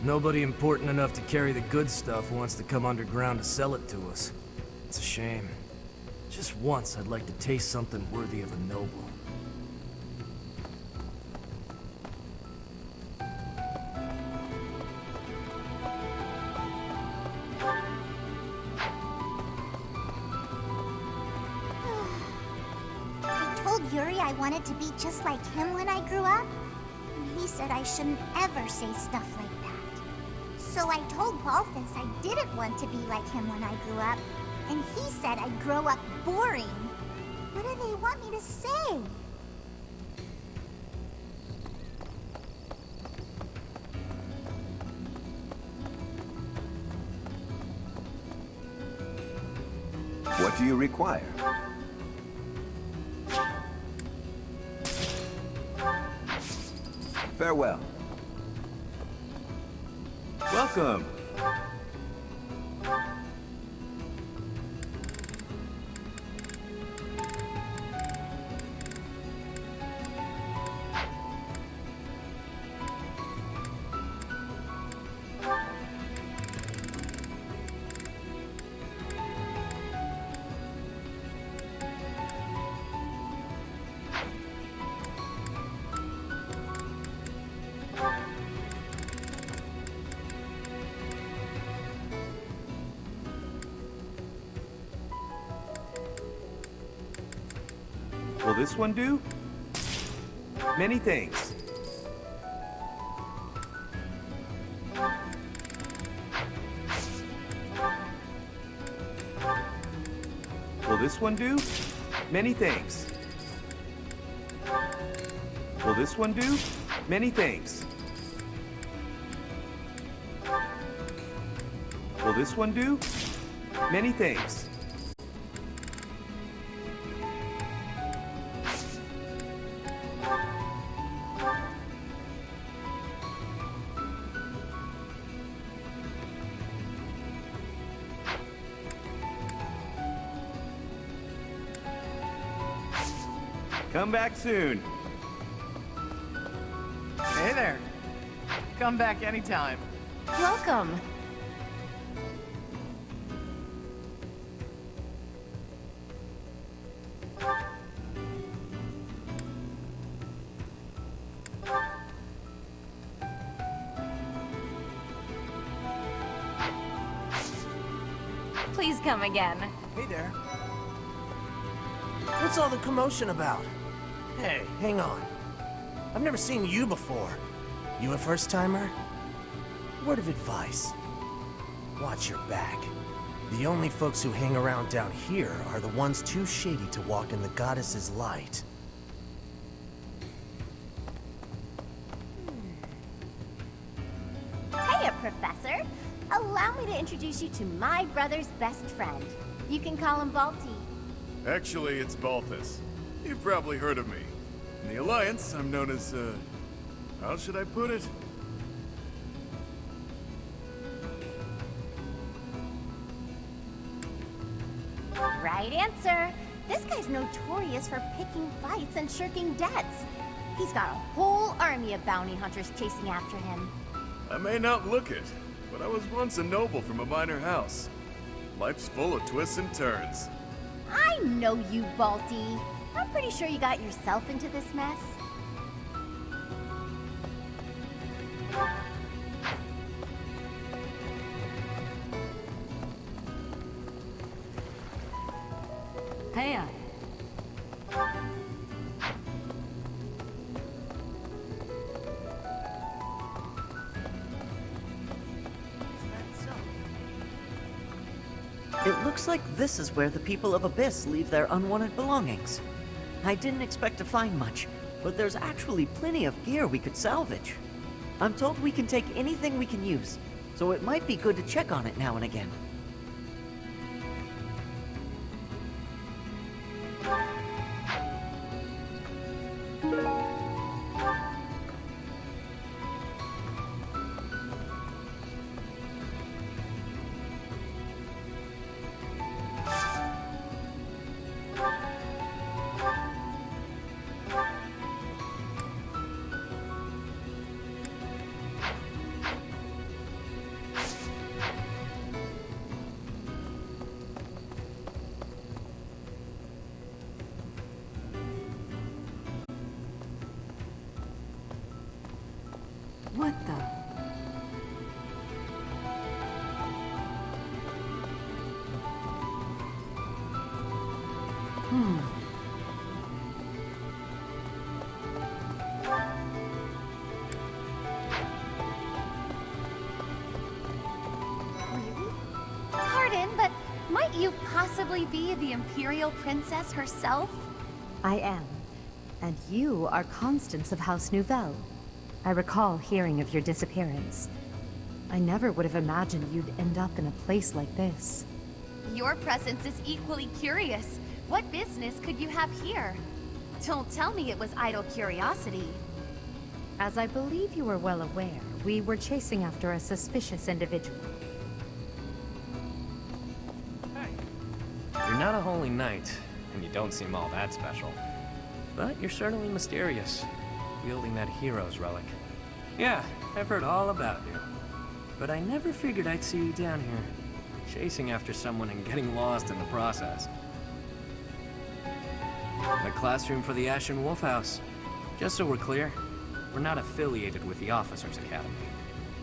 [SPEAKER 11] Nobody important enough to carry the good stuff wants to come underground to sell it to us. It's a shame. Just once I'd like to taste something worthy of a noble.
[SPEAKER 16] I told Yuri I wanted to be just like him when I grew up, and he said I shouldn't ever say stuff like that. So I told Balthus I didn't want to be like him when I grew up, and he said I'd grow up boring. What do they want me to say?
[SPEAKER 17] What do you require? Farewell. Welcome. Will this one do? Many thanks. Will this one do? Many thanks. Will this one do? Many thanks. Will this one do? Many thanks. Come back soon.
[SPEAKER 18] Hey there. Come back anytime.
[SPEAKER 15] Welcome.
[SPEAKER 6] Please come again.
[SPEAKER 18] Hey there. What's all the commotion about? Hey, hang on. I've never seen you before. You a first-timer? Word of advice. Watch your back. The only folks who hang around down here are the ones too shady to walk in the goddess's light.
[SPEAKER 7] allow me to introduce you to my brother's best friend. You can call him Balti.
[SPEAKER 10] Actually, it's Balthus. You've probably heard of me. In the Alliance, I'm known as, how should I put it?
[SPEAKER 7] Right answer. This guy's notorious for picking fights and shirking debts. He's got a whole army of bounty hunters chasing after him.
[SPEAKER 10] I may not look it, but I was once a noble from a minor house. Life's full of twists and turns.
[SPEAKER 7] I know you, Balti. I'm pretty sure you got yourself into this mess.
[SPEAKER 15] Hey,
[SPEAKER 8] It looks like this is where the people of Abyss leave their unwanted belongings. I didn't expect to find much, but there's actually plenty of gear we could salvage. I'm told we can take anything we can use, so it might be good to check on it now and again.
[SPEAKER 15] what the?
[SPEAKER 7] Pardon, but might you possibly be the Imperial Princess herself?
[SPEAKER 6] I am. And you are Constance of House Nouvelle. I recall hearing of your disappearance. I never would have imagined you'd end up in a place like this.
[SPEAKER 7] Your presence is equally curious. What business could you have here? Don't tell me it was idle curiosity.
[SPEAKER 6] As I believe you are well aware, we were chasing after a suspicious individual.
[SPEAKER 11] You're not a holy knight, and you don't seem all that special. But you're certainly mysterious, wielding that hero's relic. Yeah, I've heard all about you. But I never figured I'd see you down here, chasing after someone and getting lost in the process. The classroom for the Ashen Wolf House. Just so we're clear, we're not affiliated with the Officers Academy.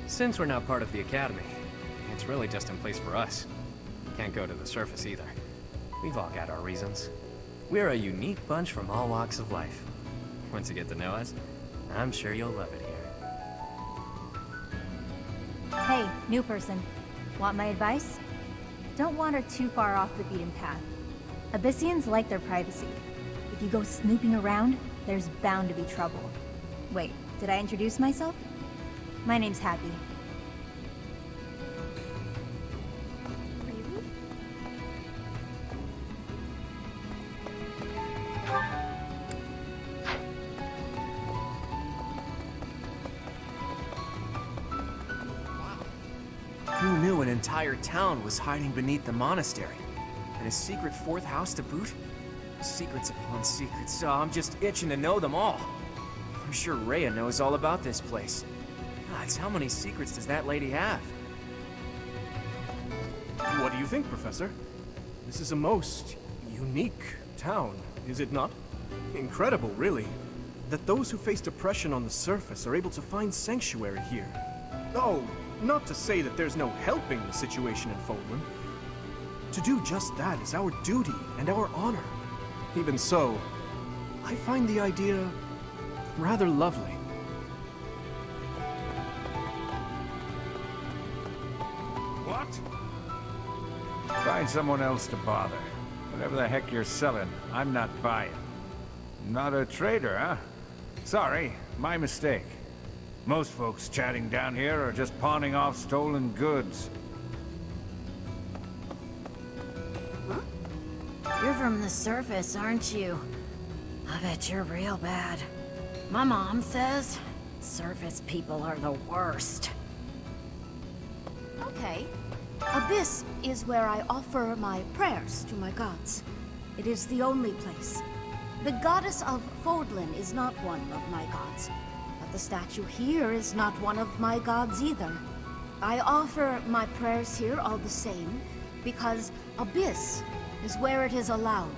[SPEAKER 11] Since we're not part of the Academy, it's really just in place for us. Can't go to the surface either. We've all got our reasons. We're a unique bunch from all walks of life. Once you get to know us, I'm sure you'll love it here.
[SPEAKER 12] Hey, new person. Want my advice? Don't wander too far off the beaten path. Abyssians like their privacy. If you go snooping around, there's bound to be trouble. Wait, did I introduce myself? My name's Happy.
[SPEAKER 5] Who knew an entire town was hiding beneath the monastery? And a secret fourth house to boot? Secrets upon secrets, so I'm just itching to know them all. I'm sure Rhea knows all about this place. Gods, how many secrets does that lady have?
[SPEAKER 4] What do you think, Professor? This is a most unique town, is it not? Incredible, really, that those who faced oppression on the surface are able to find sanctuary here. Oh, not to say that there's no helping the situation in Foldland. To do just that is our duty and our honor. Even so, I find the idea rather lovely.
[SPEAKER 9] What? Find someone else to bother. Whatever the heck you're selling, I'm not buying. Not a trader, huh? Sorry, my mistake. Most folks chatting down here are just pawning off stolen goods.
[SPEAKER 15] You're from the surface, aren't you? I bet you're real bad. My mom says surface people are the worst.
[SPEAKER 19] Okay. Abyss is where I offer my prayers to my gods. It is the only place. The goddess of Fodlan is not one of my gods, but the statue here is not one of my gods either. I offer my prayers here all the same, because Abyss is where it is allowed.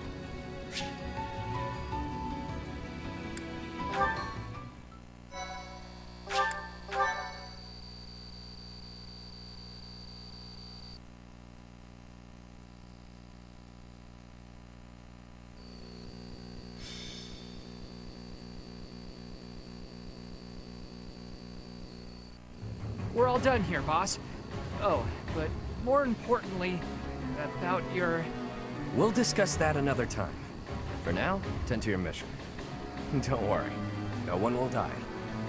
[SPEAKER 13] We're all done here, boss. Oh, but more importantly, about your...
[SPEAKER 11] We'll discuss that another time. For now, tend to your mission. Don't worry, no one will die.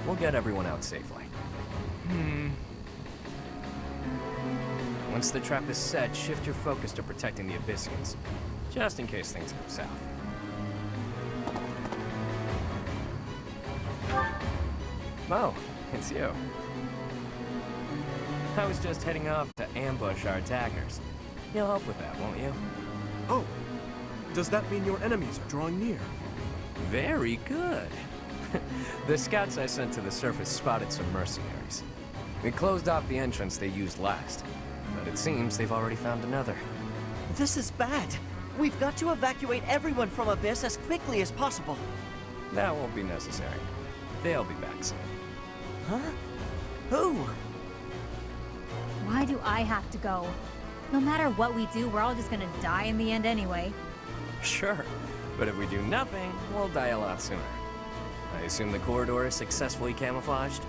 [SPEAKER 11] We'll get everyone out safely. Once the trap is set, shift your focus to protecting the Abyssians, just in case things go south. Mo, it's you. I was just heading off to ambush our attackers. You'll help with that, won't you?
[SPEAKER 4] Oh, does that mean your enemies are drawing near?
[SPEAKER 11] Very good. The scouts I sent to the surface spotted some mercenaries. We closed off the entrance they used last, but it seems they've already found another.
[SPEAKER 8] This is bad. We've got to evacuate everyone from Abyss as quickly as possible.
[SPEAKER 11] That won't be necessary. They'll be back soon.
[SPEAKER 8] Huh? Who?
[SPEAKER 6] Why do I have to go? No matter what we do, we're all just gonna die in the end anyway.
[SPEAKER 11] Sure, but if we do nothing, we'll die a lot sooner. I assume the corridor is successfully camouflaged?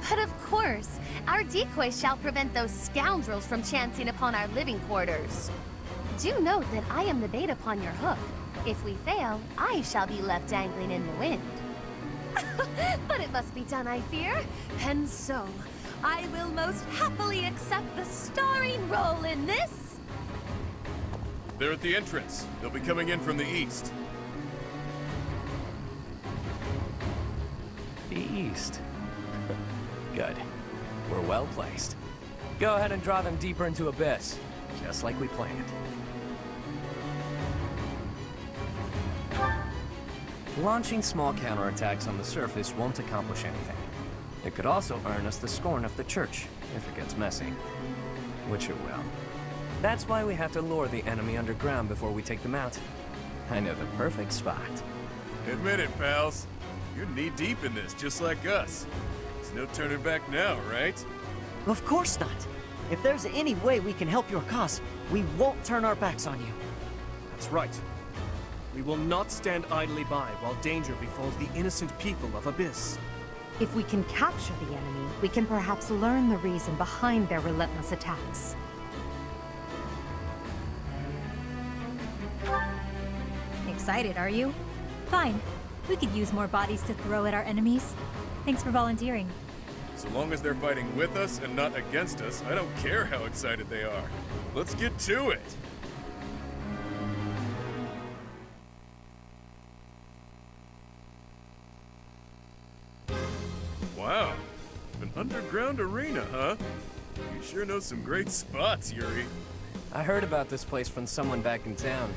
[SPEAKER 7] But of course, our decoys shall prevent those scoundrels from chancing upon our living quarters. Do note that I am the bait upon your hook. If we fail, I shall be left dangling in the wind. But it must be done, I fear. And so, I will most happily accept the starring role in this.
[SPEAKER 10] They're at the entrance. They'll be coming in from the east.
[SPEAKER 11] The east. Good. We're well placed. Go ahead and draw them deeper into Abyss, just like we planned. Launching small counterattacks on the surface won't accomplish anything. It could also earn us the scorn of the church, if it gets messy. Which it will. That's why we have to lure the enemy underground before we take them out. I know the perfect spot.
[SPEAKER 10] Admit it, pals. You're knee-deep in this, just like us. There's no turning back now, right?
[SPEAKER 8] Of course not. If there's any way we can help your cause, we won't turn our backs on you.
[SPEAKER 4] That's right. We will not stand idly by while danger befalls the innocent people of Abyss.
[SPEAKER 6] If we can capture the enemy, we can perhaps learn the reason behind their relentless attacks. Excited, are you? Fine. We could use more bodies to throw at our enemies. Thanks for volunteering.
[SPEAKER 10] So long as they're fighting with us and not against us, I don't care how excited they are. Let's get to it! Wow, an underground arena, huh? You sure know some great spots, Yuri.
[SPEAKER 11] I heard about this place from someone back in town.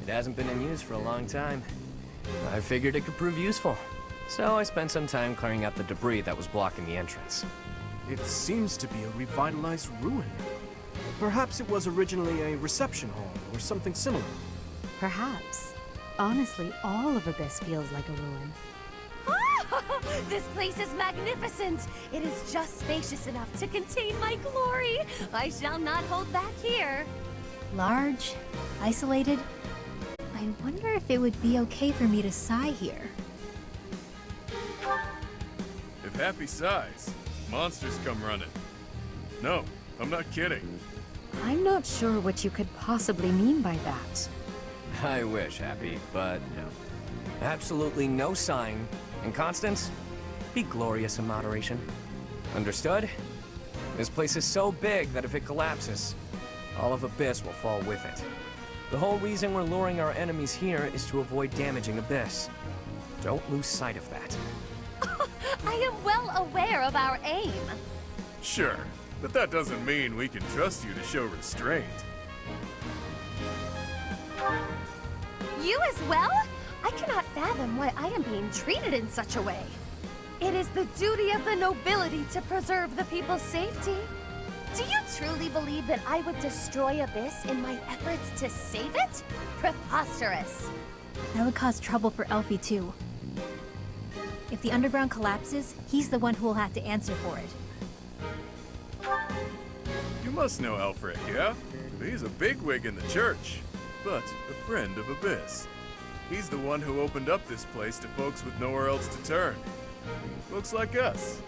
[SPEAKER 11] It hasn't been in use for a long time. I figured it could prove useful. So I spent some time clearing out the debris that was blocking the entrance.
[SPEAKER 4] It seems to be a revitalized ruin. Perhaps it was originally a reception hall or something similar.
[SPEAKER 6] Perhaps. Honestly, all of Abyss feels like a ruin.
[SPEAKER 7] This place is magnificent! It is just spacious enough to contain my glory! I shall not hold back here!
[SPEAKER 6] Large, isolated. I wonder if it would be okay for me to sigh here.
[SPEAKER 10] If Happy sighs, monsters come running. No, I'm not kidding.
[SPEAKER 6] I'm not sure what you could possibly mean by that.
[SPEAKER 11] I wish, Happy, but no. Absolutely no sighing. And Constance, be glorious in moderation. Understood? This place is so big that if it collapses, all of Abyss will fall with it. The whole reason we're luring our enemies here is to avoid damaging Abyss. Don't lose sight of that.
[SPEAKER 7] I am well aware of our aim.
[SPEAKER 10] Sure, but that doesn't mean we can trust you to show restraint.
[SPEAKER 7] You as well? I cannot fathom why I am being treated in such a way. It is the duty of the nobility to preserve the people's safety. Do you truly believe that I would destroy Abyss in my efforts to save it? Preposterous.
[SPEAKER 12] That would cause trouble for Elfie too. If the underground collapses, he's the one who will have to answer for it.
[SPEAKER 10] You must know Alfred, yeah? He's a bigwig in the church, but a friend of Abyss. He's the one who opened up this place to folks with nowhere else to turn. Folks like us.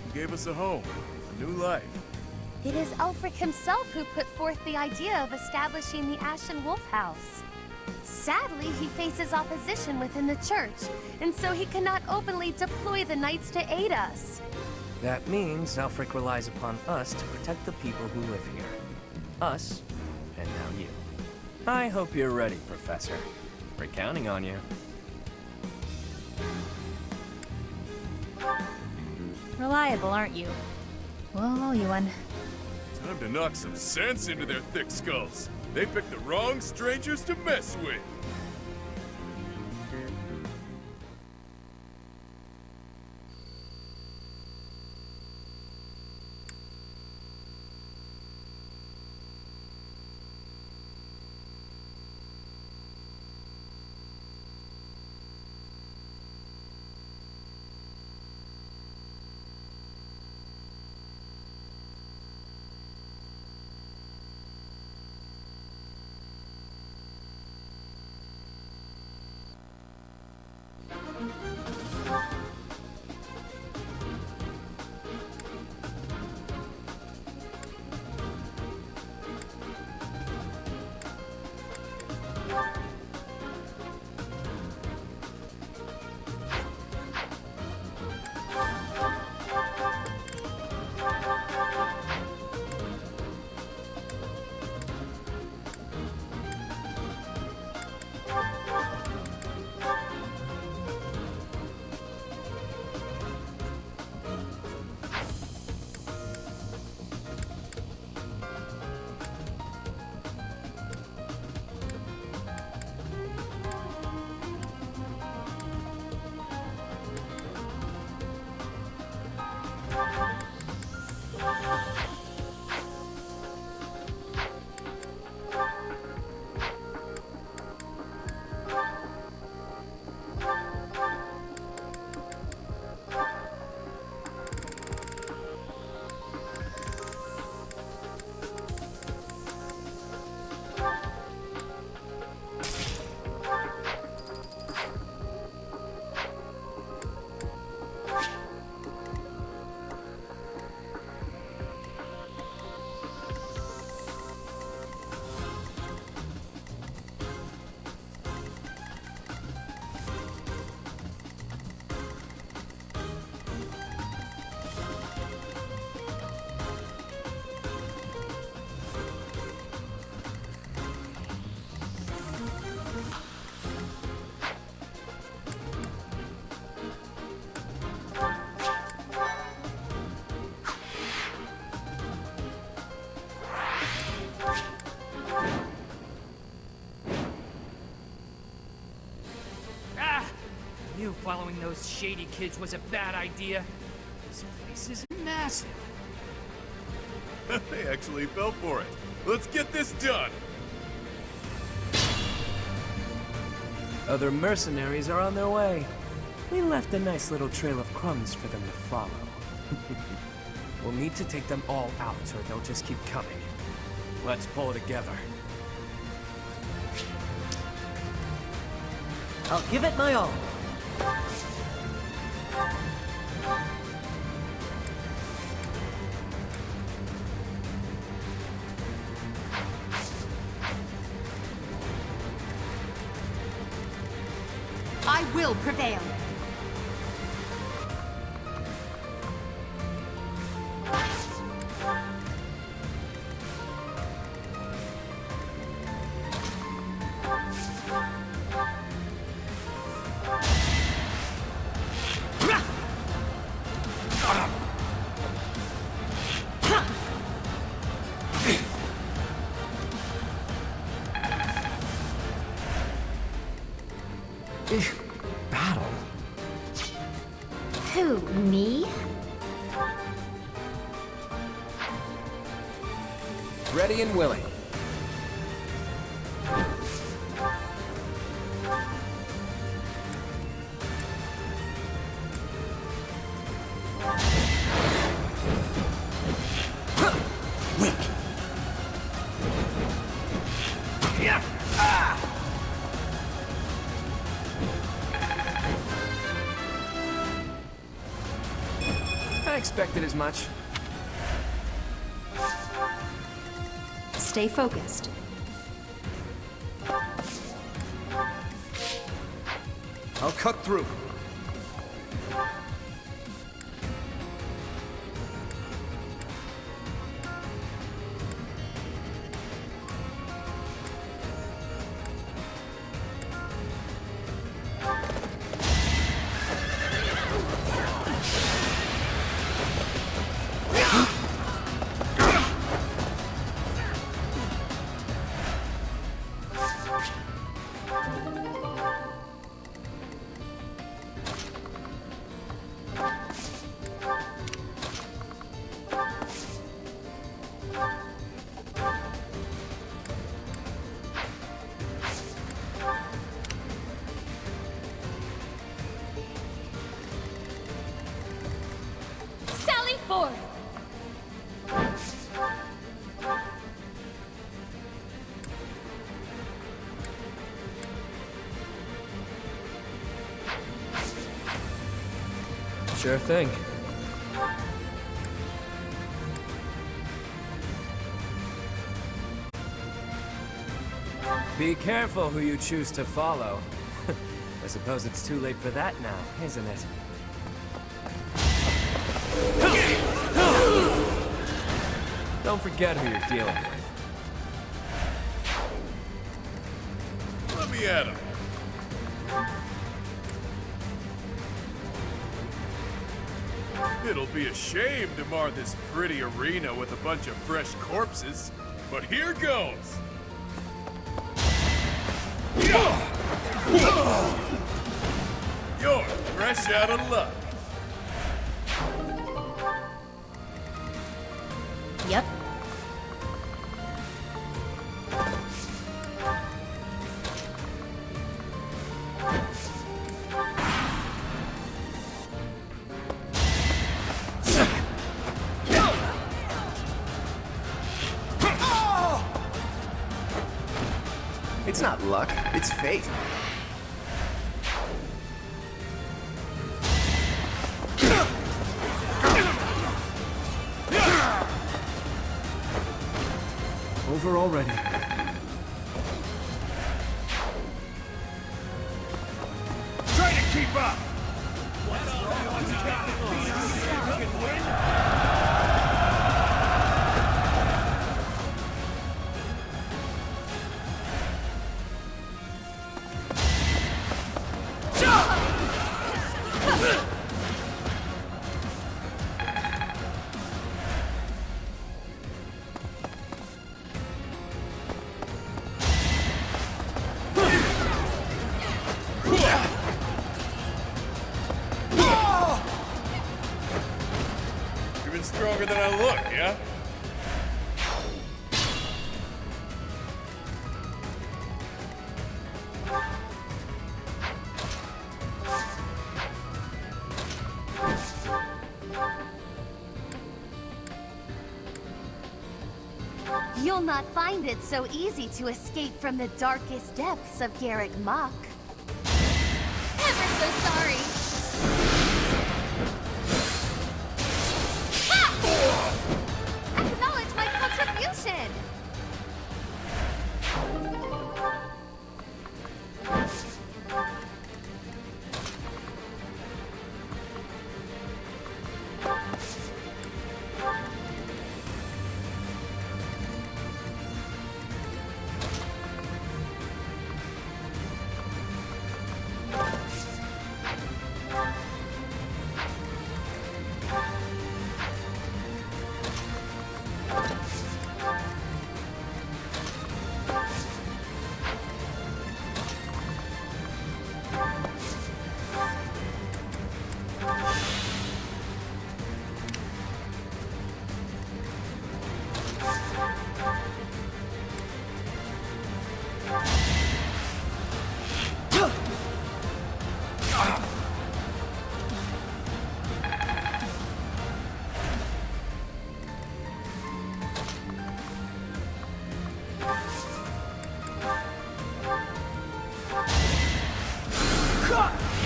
[SPEAKER 10] He gave us a home, a new life.
[SPEAKER 7] It is Ulfric himself who put forth the idea of establishing the Ashen Wolf House. Sadly, he faces opposition within the church, and so he cannot openly deploy the knights to aid us.
[SPEAKER 11] That means Alfric relies upon us to protect the people who live here. Us, and now you. I hope you're ready, Professor. We're counting on you.
[SPEAKER 12] Reliable, aren't you? We'll owe you one.
[SPEAKER 10] Time to knock some sense into their thick skulls. They picked the wrong strangers to mess with.
[SPEAKER 13] Following those shady kids was a bad idea. This place is massive.
[SPEAKER 10] They actually fell for it. Let's get this done!
[SPEAKER 11] Other mercenaries are on their way. We left a nice little trail of crumbs for them to follow. We'll need to take them all out, or they'll just keep coming. Let's pull together.
[SPEAKER 8] I'll give it my all.
[SPEAKER 7] I will prevail.
[SPEAKER 14] Battle?
[SPEAKER 7] Who, me?
[SPEAKER 11] Ready and willing.
[SPEAKER 5] I expected as much.
[SPEAKER 12] Stay focused.
[SPEAKER 11] I'll cut through.
[SPEAKER 19] Sally forth!
[SPEAKER 11] Sure thing. Be careful who you choose to follow. I suppose it's too late for that now, isn't it? Don't forget who you're dealing with.
[SPEAKER 10] Let me at him. It'll be a shame to mar this pretty arena with a bunch of fresh corpses, but here goes! You're fresh out of luck.
[SPEAKER 12] Yep.
[SPEAKER 5] It's not luck, it's fate.
[SPEAKER 4] Over already.
[SPEAKER 10] Try to keep up! Even stronger than I look, yeah?
[SPEAKER 7] You'll not find it so easy to escape from the darkest depths of Garrick Mach. Ever so sorry. Ha! Acknowledge my contribution!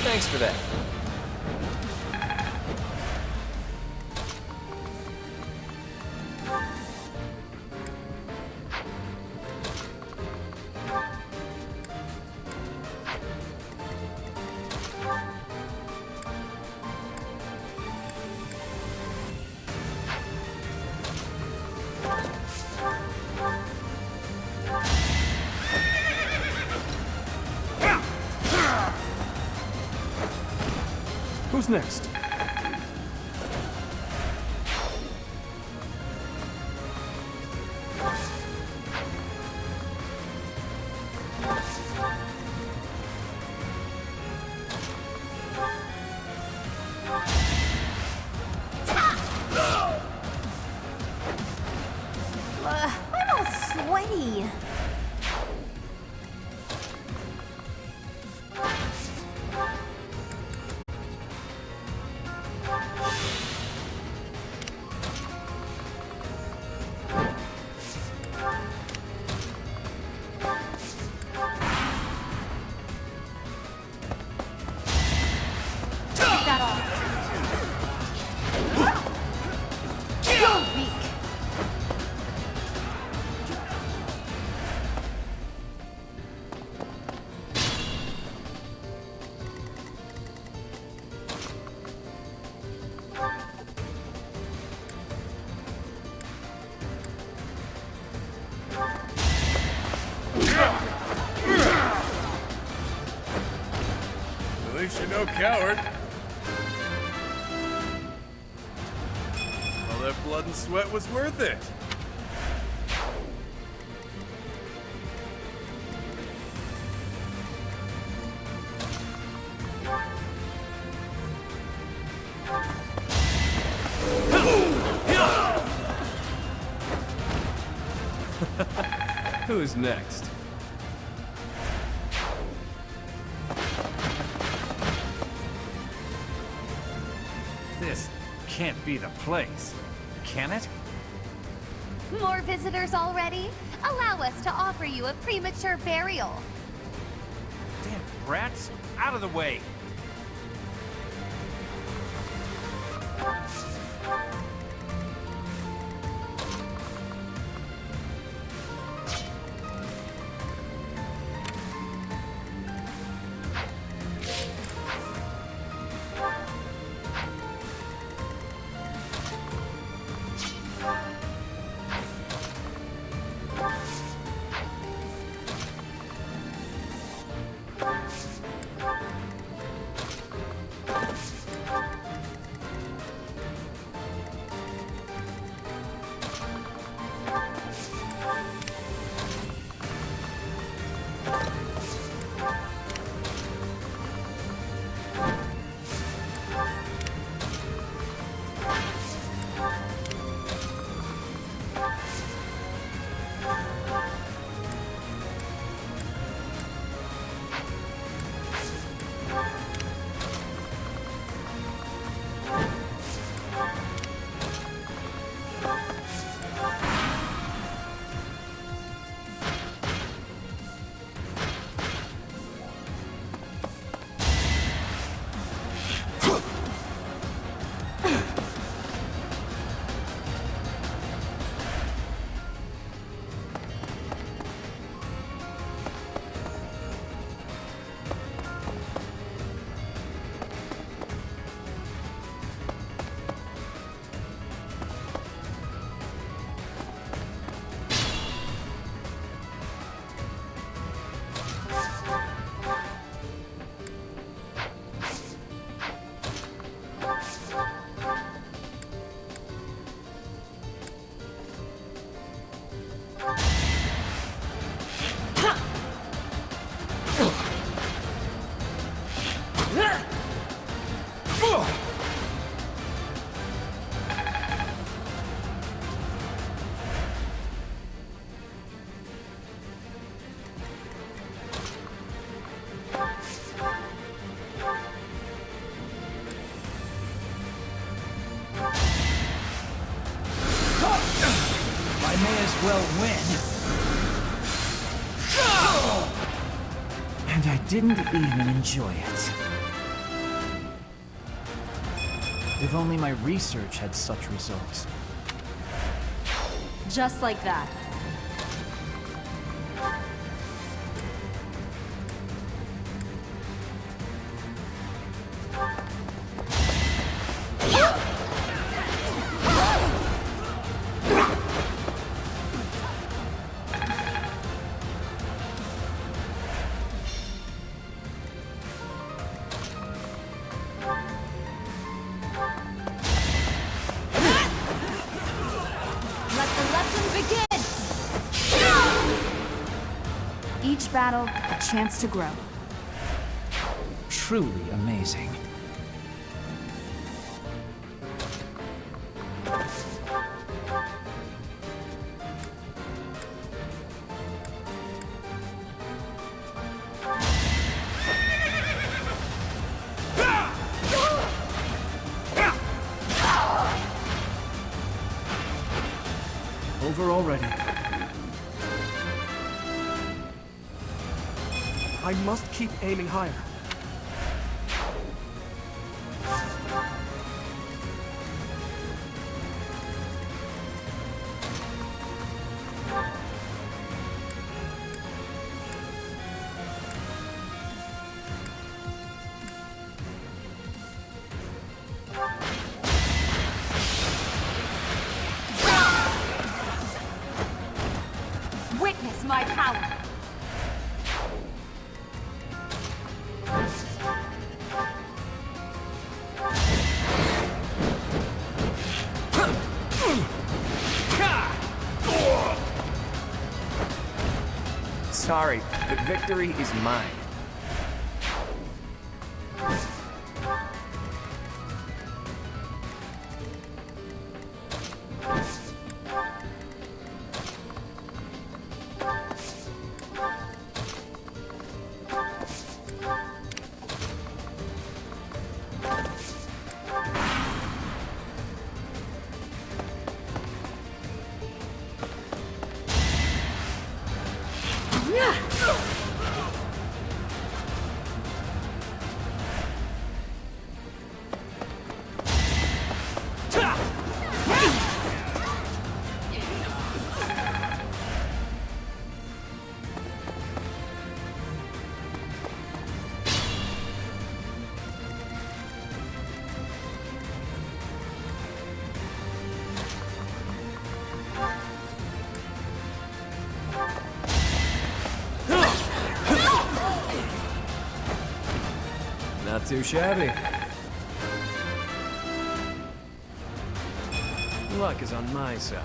[SPEAKER 11] Thanks for that.
[SPEAKER 4] Who's next?
[SPEAKER 7] I'm all sweaty.
[SPEAKER 10] At least you're no coward. All that blood and sweat was worth it.
[SPEAKER 11] Who's next?
[SPEAKER 9] This can't be the place, can it?
[SPEAKER 7] More visitors already? Allow us to offer you a premature burial.
[SPEAKER 9] Damn rats, out of the way!
[SPEAKER 14] well when. And I didn't even enjoy it. If only my research had such results.
[SPEAKER 6] Just like that.
[SPEAKER 19] Each battle, a chance to grow.
[SPEAKER 14] Truly amazing.
[SPEAKER 4] Over already. I must keep aiming higher.
[SPEAKER 6] Witness my power.
[SPEAKER 5] Sorry, but victory is mine.
[SPEAKER 11] Not too shabby. Luck is on my side.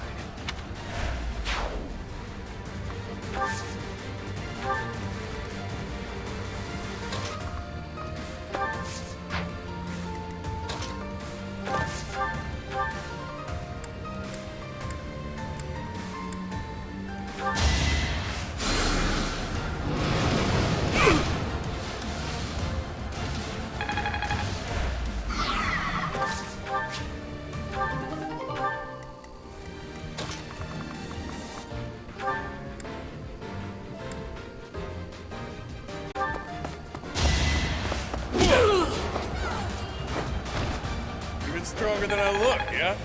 [SPEAKER 10] Even stronger than I look, yeah?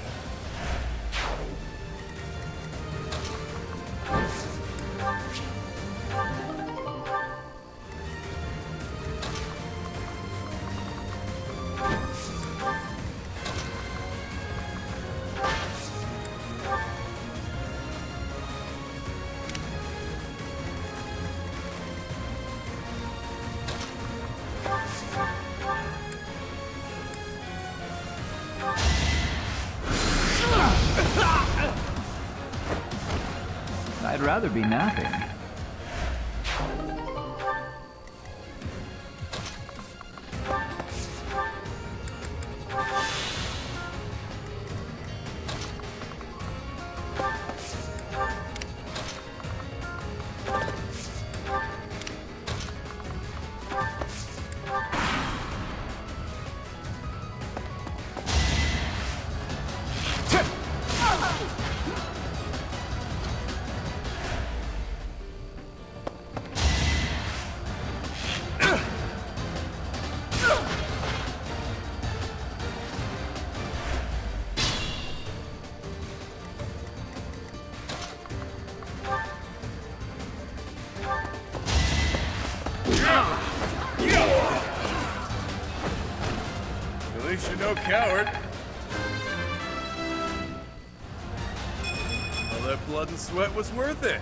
[SPEAKER 14] I'd rather be napping.
[SPEAKER 10] least you're no coward. All that blood and sweat was worth it.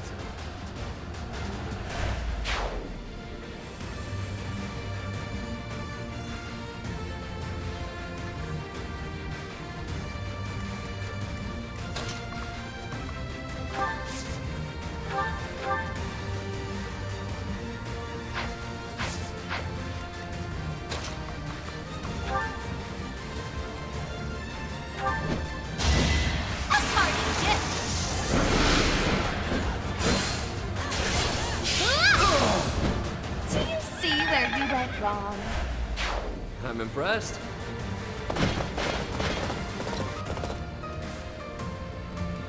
[SPEAKER 7] Wrong.
[SPEAKER 11] I'm impressed.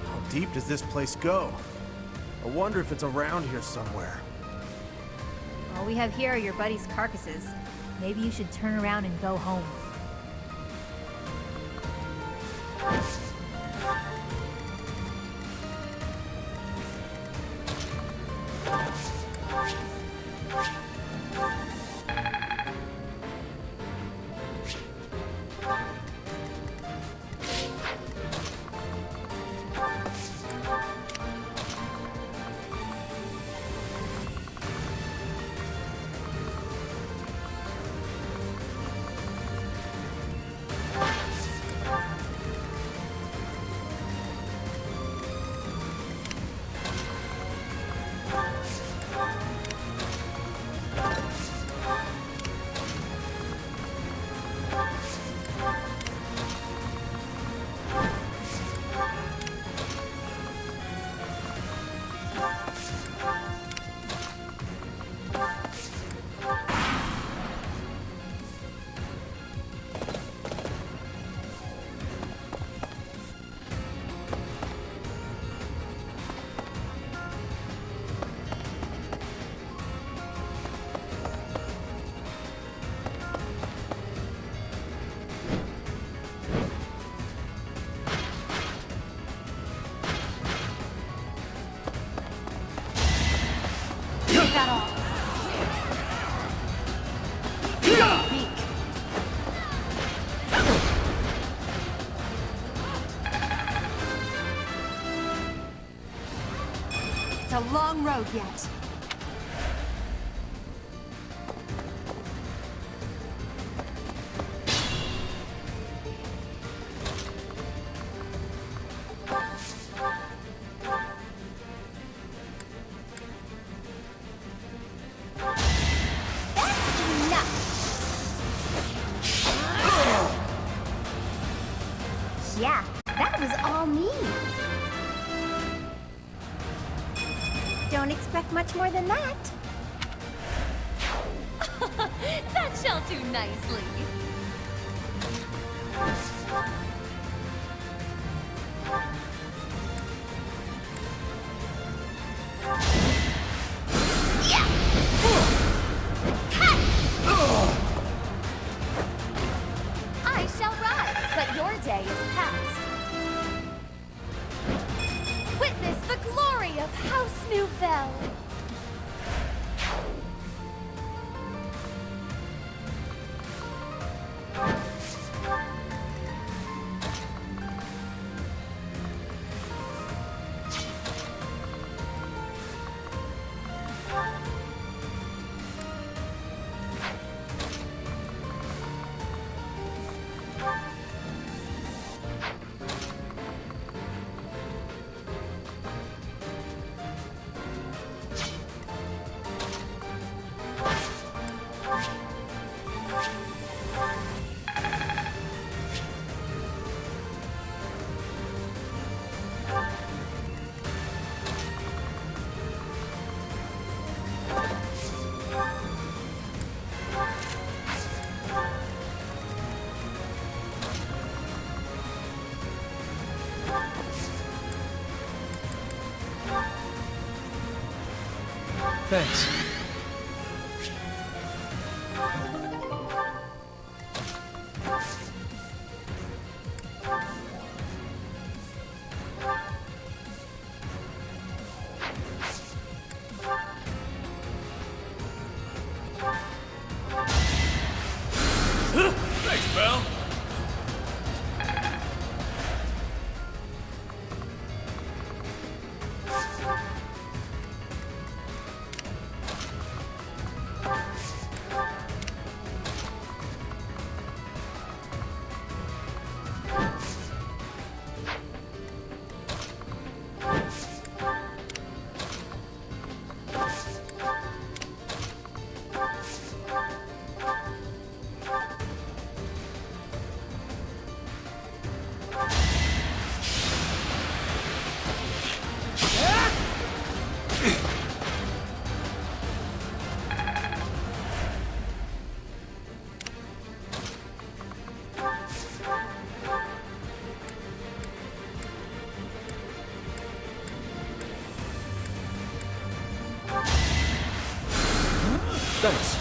[SPEAKER 4] How deep does this place go? I wonder if it's around here somewhere.
[SPEAKER 6] All we have here are your buddies' carcasses. Maybe you should turn around and go home.
[SPEAKER 7] It's a long road yet. Yeah, that was all me. Don't expect much more than that.
[SPEAKER 3] That shall do nicely. I shall rise, but your day is past. Witness the glory of House Nouvelle.
[SPEAKER 14] Thanks.
[SPEAKER 10] Thanks, pal.
[SPEAKER 4] Thanks.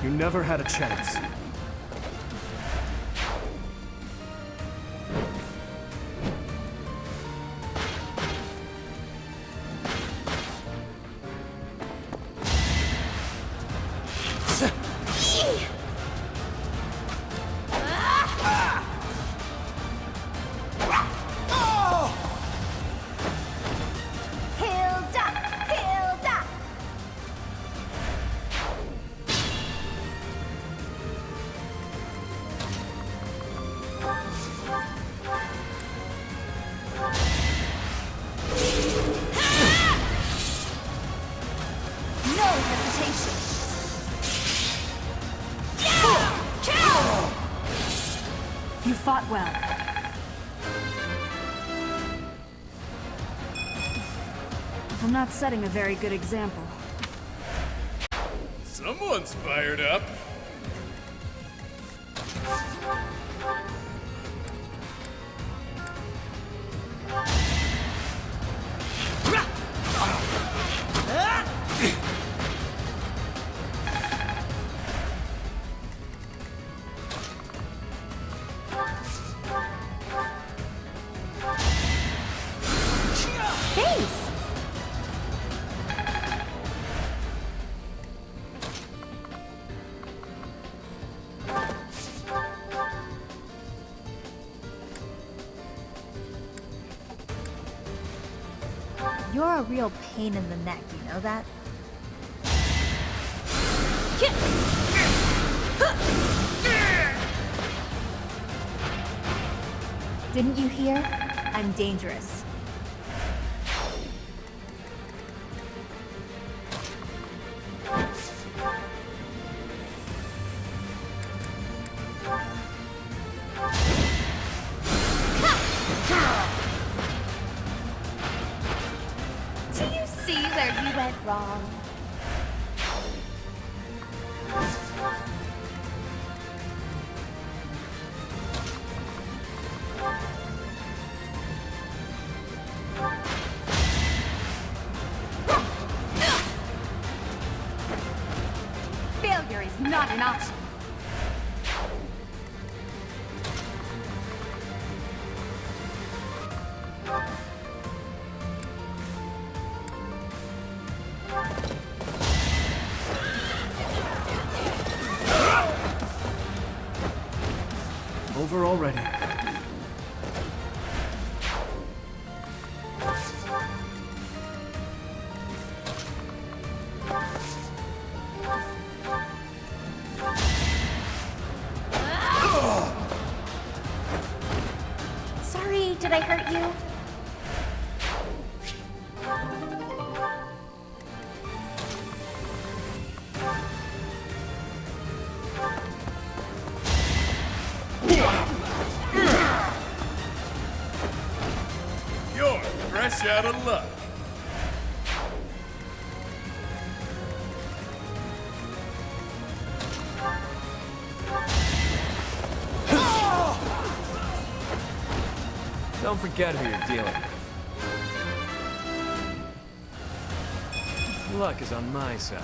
[SPEAKER 4] You never had a chance.
[SPEAKER 6] You fought well. I'm not setting a very good example.
[SPEAKER 10] Someone's fired up.
[SPEAKER 12] You're a real pain in the neck, you know that? Didn't you hear? I'm dangerous.
[SPEAKER 7] Do you see where you went wrong?
[SPEAKER 6] Failure is not an option.
[SPEAKER 4] Over already.
[SPEAKER 7] Sorry, did I hurt you?
[SPEAKER 10] You're fresh out of luck.
[SPEAKER 11] Don't forget who you're dealing with. Luck is on my side.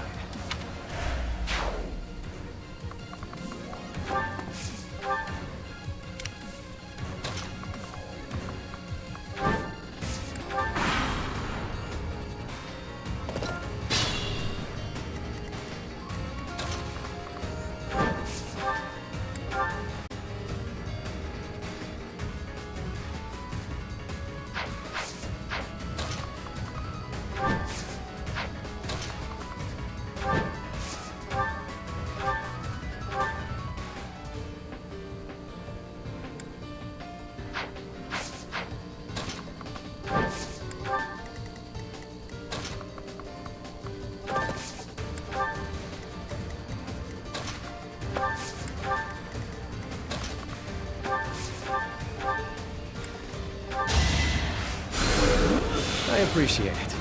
[SPEAKER 11] I appreciate it.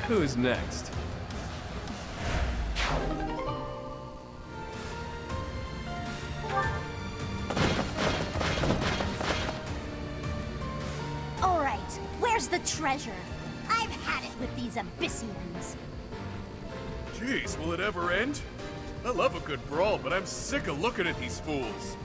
[SPEAKER 11] Who's next?
[SPEAKER 7] All right, where's the treasure? I've had it with these Abyssians.
[SPEAKER 10] Jeez, will it ever end? I love a good brawl, but I'm sick of looking at these fools.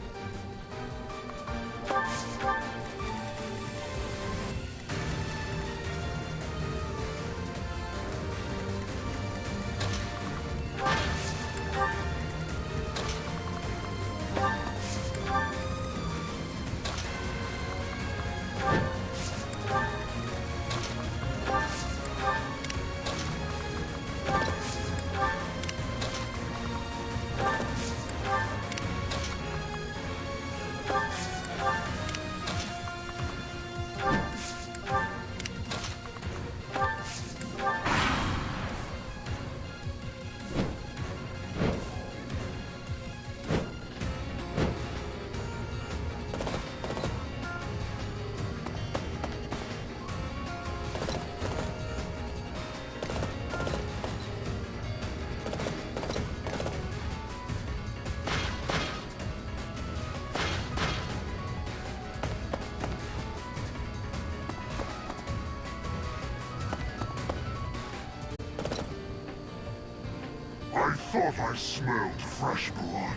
[SPEAKER 20] I thought I smelled fresh blood.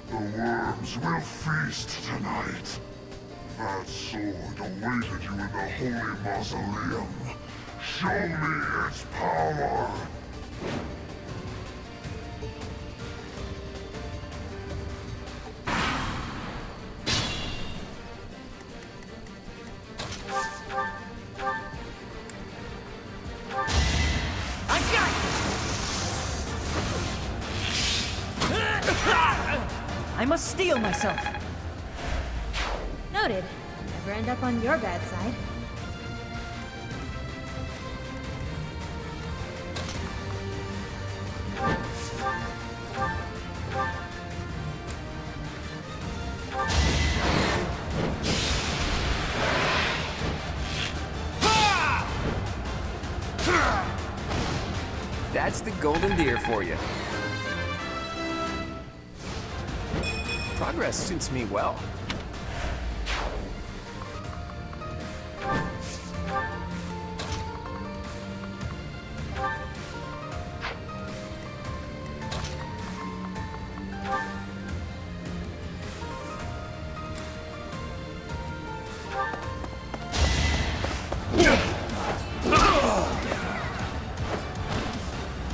[SPEAKER 20] The worms will feast tonight. That sword awaited you in the holy mausoleum. Show me its power!
[SPEAKER 8] I must steel myself.
[SPEAKER 12] Noted. Never end up on your bad side.
[SPEAKER 5] That's the golden deer for you. Progress suits me well.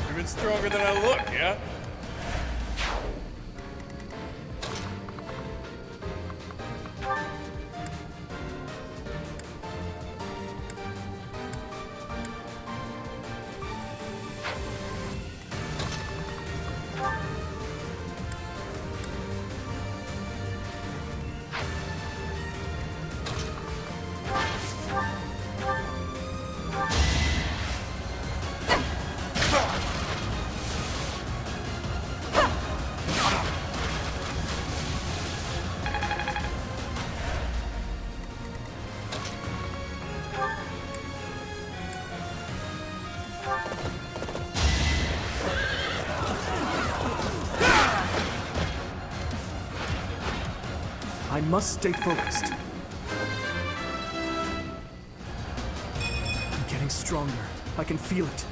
[SPEAKER 10] Even stronger than I look, yeah?
[SPEAKER 4] I must stay focused. I'm getting stronger. I can feel it.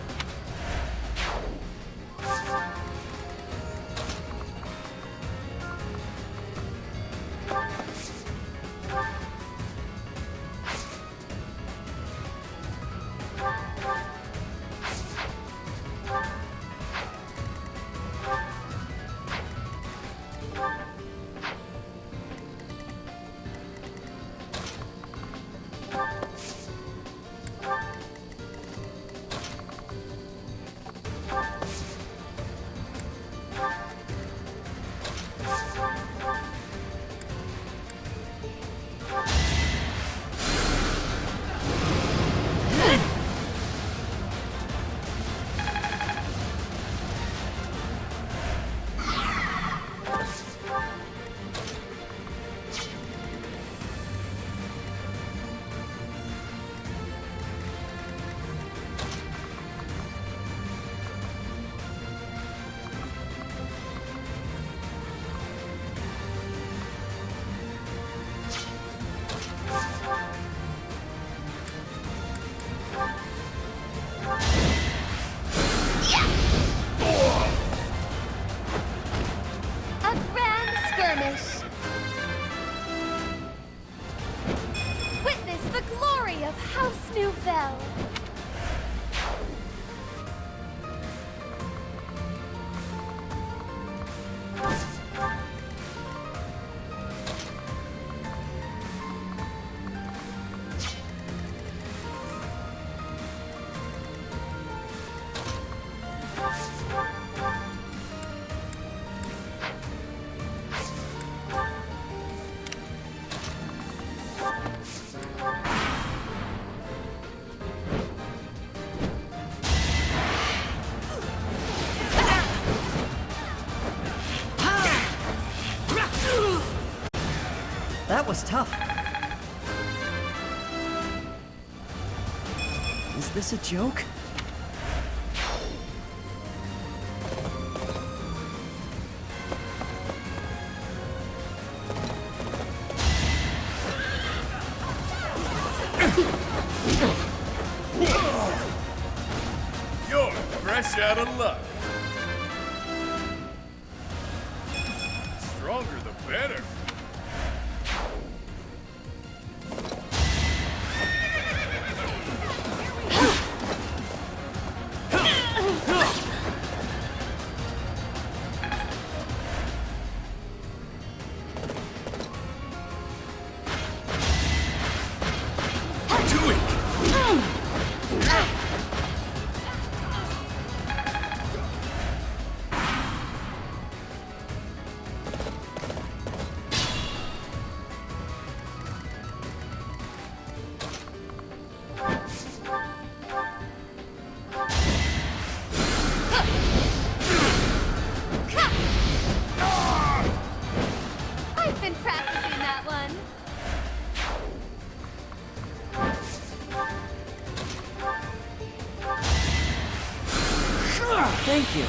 [SPEAKER 7] A grand skirmish. Witness the glory of House Nouvelle.
[SPEAKER 8] That was tough. Is this a joke?
[SPEAKER 10] You're fresh out of luck. Stronger the better.
[SPEAKER 7] I've been practicing that one.
[SPEAKER 8] Thank you.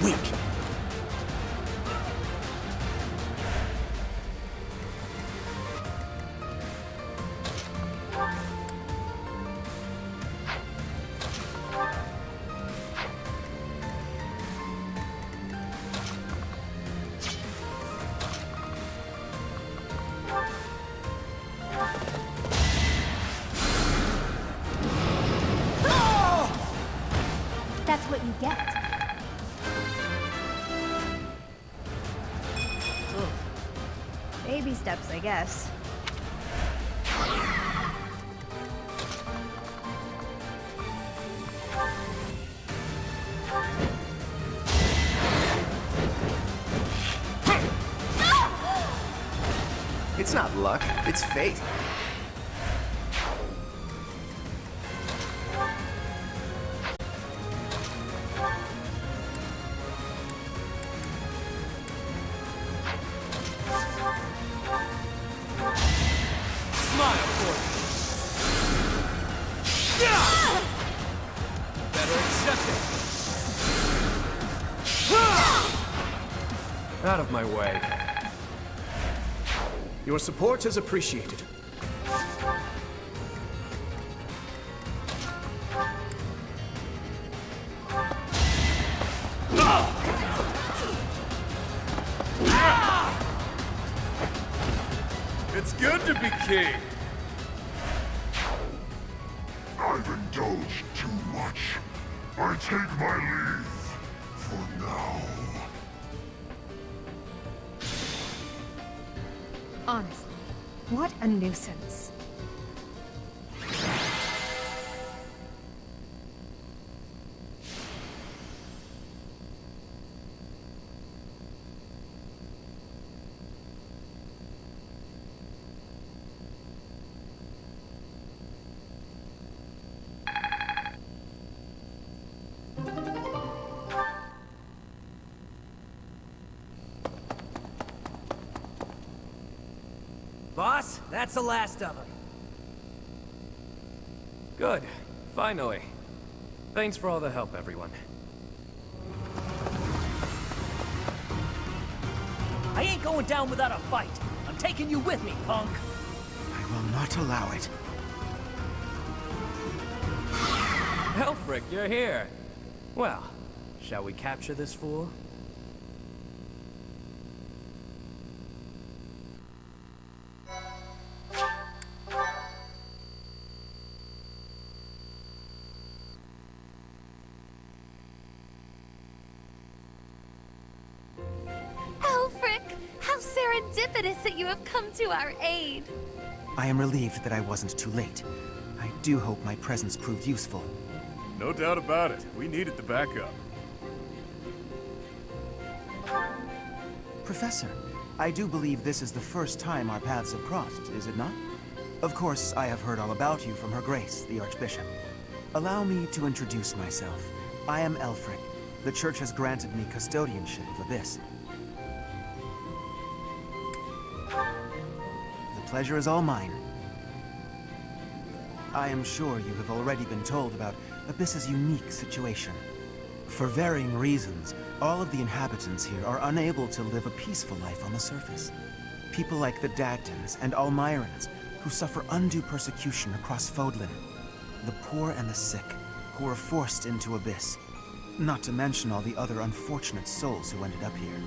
[SPEAKER 18] Weak.
[SPEAKER 12] That's what you get. Baby steps, I guess.
[SPEAKER 5] It's not luck, it's fate.
[SPEAKER 11] Smile for me. Out of my way.
[SPEAKER 4] Your support is appreciated.
[SPEAKER 10] It's good to be king.
[SPEAKER 20] I've indulged too much. I take my leave for now.
[SPEAKER 6] Honestly, what a nuisance.
[SPEAKER 11] Boss, that's the last of them. Good. Finally. Thanks for all the help, everyone.
[SPEAKER 21] I ain't going down without a fight. I'm taking you with me, punk.
[SPEAKER 1] I will not allow it.
[SPEAKER 11] Elfric, you're here. Well, shall we capture this fool?
[SPEAKER 7] Serendipitous that you have come to our aid.
[SPEAKER 1] I am relieved that I wasn't too late. I do hope my presence proved useful.
[SPEAKER 10] No doubt about it. We needed the backup.
[SPEAKER 1] Professor, I do believe this is the first time our paths have crossed, is it not? Of course, I have heard all about you from Her Grace, the Archbishop. Allow me to introduce myself. I am Elfric. The Church has granted me custodianship of Abyss. The pleasure is all mine. I am sure you have already been told about Abyss's unique situation. For varying reasons, all of the inhabitants here are unable to live a peaceful life on the surface. People like the Dagdans and Almirans, who suffer undue persecution across Fodlan. The poor and the sick, who are forced into Abyss. Not to mention all the other unfortunate souls who ended up here.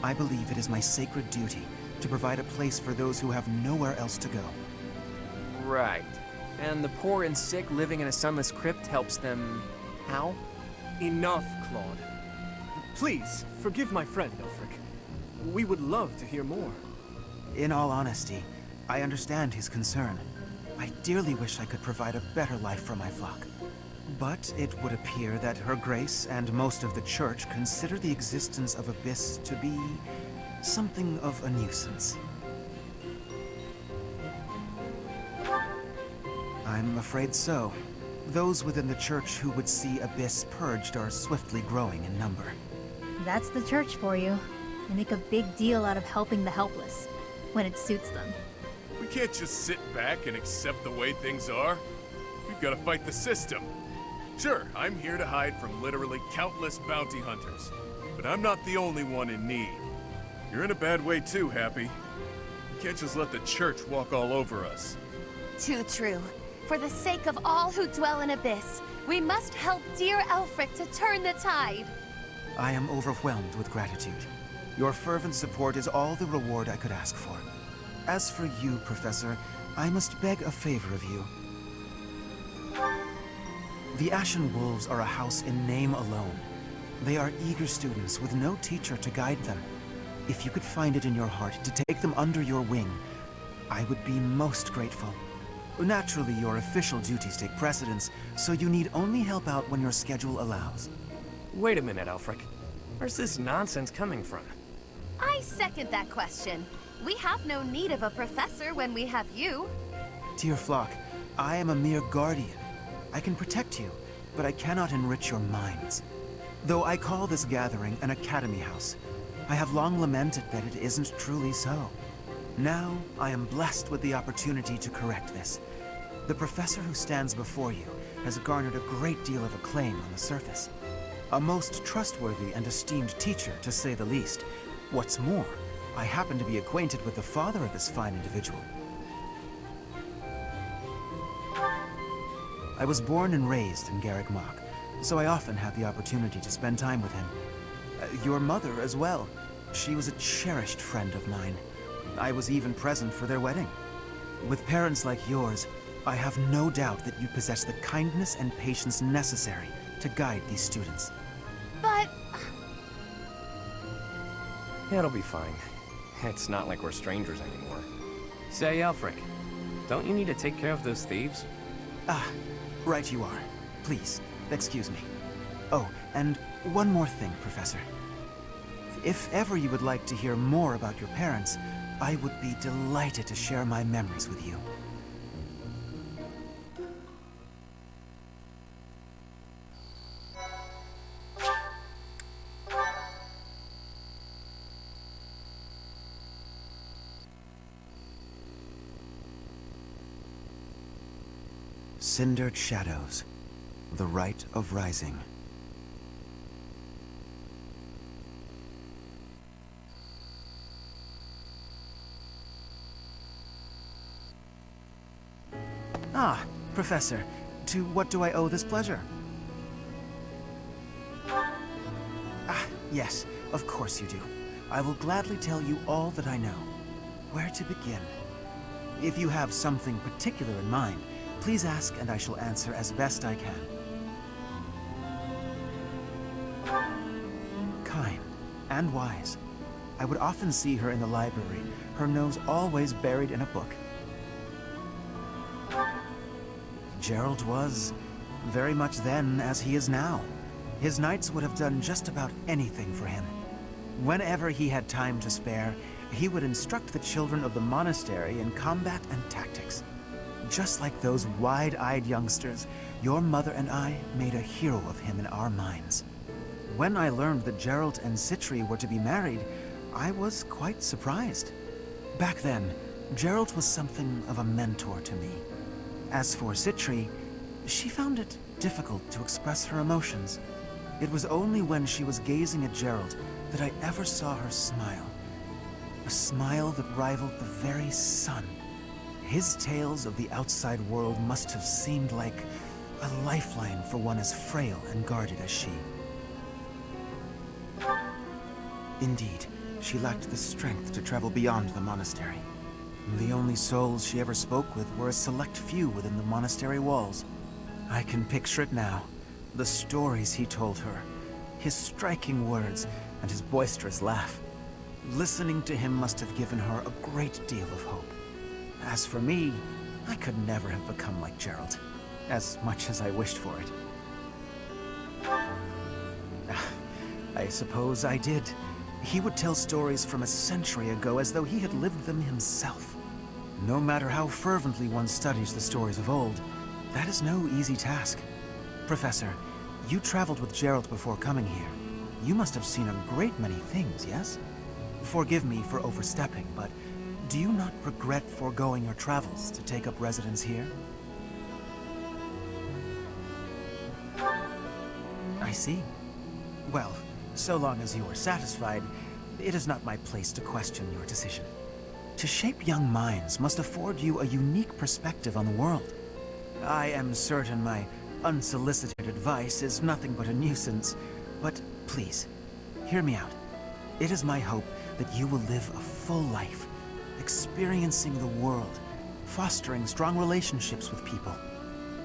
[SPEAKER 1] I believe it is my sacred duty to provide a place for those who have nowhere else to go.
[SPEAKER 5] Right. And the poor and sick living in a sunless crypt helps them... how?
[SPEAKER 4] Enough, Claude. Please, forgive my friend, Elfric. We would love to hear more.
[SPEAKER 1] In all honesty, I understand his concern. I dearly wish I could provide a better life for my flock. But it would appear that Her Grace and most of the Church consider the existence of Abyss to be something of a nuisance. I'm afraid so. Those within the Church who would see Abyss purged are swiftly growing in number.
[SPEAKER 12] That's the Church for you. They make a big deal out of helping the helpless, when it suits them.
[SPEAKER 10] We can't just sit back and accept the way things are. We've got to fight the system. Sure, I'm here to hide from literally countless bounty hunters, but I'm not the only one in need. You're in a bad way too, Happy. You can't just let the Church walk all over us.
[SPEAKER 7] Too true. For the sake of all who dwell in Abyss, we must help dear Elfric to turn the tide.
[SPEAKER 1] I am overwhelmed with gratitude. Your fervent support is all the reward I could ask for. As for you, Professor, I must beg a favor of you. The Ashen Wolves are a house in name alone. They are eager students with no teacher to guide them. If you could find it in your heart to take them under your wing, I would be most grateful. Naturally, your official duties take precedence, so you need only help out when your schedule allows.
[SPEAKER 11] Wait a minute, Elfric. Where's this nonsense coming from?
[SPEAKER 7] I second that question. We have no need of a professor when we have you.
[SPEAKER 1] Dear flock, I am a mere guardian. I can protect you, but I cannot enrich your minds. Though I call this gathering an academy house, I have long lamented that it isn't truly so. Now, I am blessed with the opportunity to correct this. The professor who stands before you has garnered a great deal of acclaim on the surface. A most trustworthy and esteemed teacher, to say the least. What's more, I happen to be acquainted with the father of this fine individual. I was born and raised in Garreg Mach, so I often have the opportunity to spend time with him. Your mother as well. She was a cherished friend of mine. I was even present for their wedding. With parents like yours, I have no doubt that you possess the kindness and patience necessary to guide these students.
[SPEAKER 19] But...
[SPEAKER 11] It'll be fine. It's not like we're strangers anymore. Say, Alfric, don't you need to take care of those thieves?
[SPEAKER 1] Ah, right you are. Please, excuse me. Oh, and one more thing, Professor. If ever you would like to hear more about your parents, I would be delighted to share my memories with you. Cindered Shadows, the Rite of Rising. Ah, Professor, to what do I owe this pleasure? Ah, yes, of course you do. I will gladly tell you all that I know. Where to begin? If you have something particular in mind, please ask and I shall answer as best I can. Kind and wise. I would often see her in the library, her nose always buried in a book. Gerald was very much then as he is now. His knights would have done just about anything for him. Whenever he had time to spare, he would instruct the children of the monastery in combat and tactics. Just like those wide-eyed youngsters, your mother and I made a hero of him in our minds. When I learned that Gerald and Citri were to be married, I was quite surprised. Back then, Gerald was something of a mentor to me. As for Citri, she found it difficult to express her emotions. It was only when she was gazing at Gerald that I ever saw her smile. A smile that rivaled the very sun. His tales of the outside world must have seemed like a lifeline for one as frail and guarded as she. Indeed, she lacked the strength to travel beyond the monastery. The only souls she ever spoke with were a select few within the monastery walls. I can picture it now. The stories he told her, his striking words, and his boisterous laugh. Listening to him must have given her a great deal of hope. As for me, I could never have become like Gerald, as much as I wished for it. I suppose I did. He would tell stories from a century ago as though he had lived them himself. No matter how fervently one studies the stories of old, that is no easy task. Professor, you traveled with Gerald before coming here. You must have seen a great many things, yes? Forgive me for overstepping, but do you not regret foregoing your travels to take up residence here? I see. Well, so long as you are satisfied, it is not my place to question your decision. To shape young minds must afford you a unique perspective on the world. I am certain my unsolicited advice is nothing but a nuisance, but please, hear me out. It is my hope that you will live a full life, experiencing the world, fostering strong relationships with people.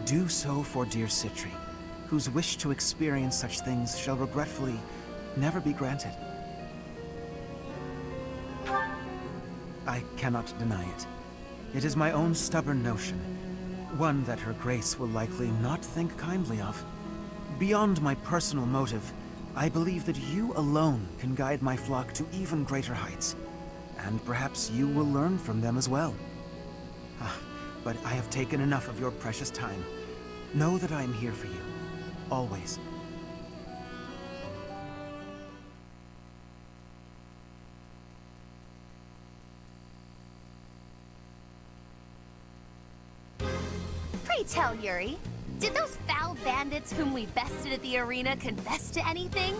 [SPEAKER 1] Do so for dear Citri, whose wish to experience such things shall regretfully never be granted. I cannot deny it. It is my own stubborn notion, one that Her Grace will likely not think kindly of. Beyond my personal motive, I believe that you alone can guide my flock to even greater heights, and perhaps you will learn from them as well. But I have taken enough of your precious time. Know that I am here for you, always.
[SPEAKER 7] Pray tell, Yuri, Did those foul bandits whom we bested at the arena confess to anything?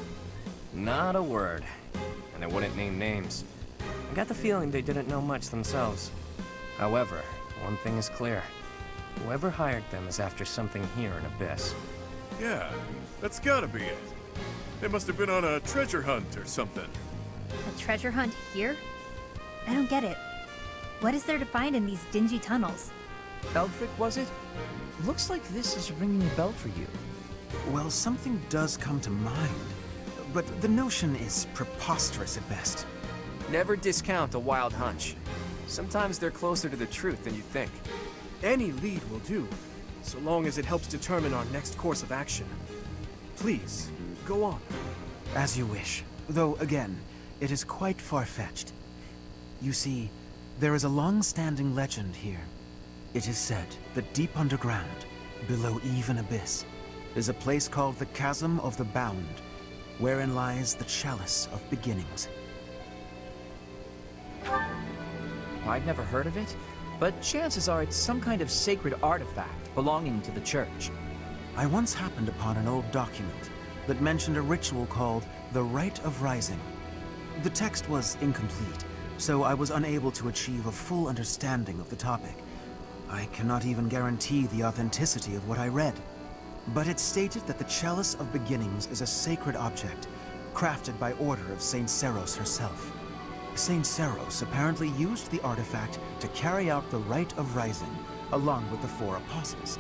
[SPEAKER 11] Not a word. And I wouldn't name names. I got the feeling they didn't know much themselves. However, one thing is clear. Whoever hired them is after something here in Abyss.
[SPEAKER 10] Yeah, that's gotta be it. They must have been on a treasure hunt or something.
[SPEAKER 6] A treasure hunt here? I don't get it. What is there to find in these dingy tunnels?
[SPEAKER 14] Elfric, was it? Looks like this is ringing a bell for you.
[SPEAKER 1] Well, something does come to mind, but the notion is preposterous at best.
[SPEAKER 5] Never discount a wild hunch. Sometimes they're closer to the truth than you think.
[SPEAKER 4] Any lead will do, so long as it helps determine our next course of action. Please, go on.
[SPEAKER 1] As you wish, though again, it is quite far-fetched. You see, there is a long-standing legend here. It is said that deep underground, below even Abyss, is a place called the Chasm of the Bound, wherein lies the Chalice of Beginnings.
[SPEAKER 14] I've never heard of it, but chances are it's some kind of sacred artifact belonging to the church.
[SPEAKER 1] I once happened upon an old document that mentioned a ritual called the Rite of Rising. The text was incomplete, so I was unable to achieve a full understanding of the topic. I cannot even guarantee the authenticity of what I read. But it stated that the Chalice of Beginnings is a sacred object, crafted by order of Saint Seros herself. Saint Seros apparently used the artifact to carry out the Rite of Rising, along with the 4 apostles.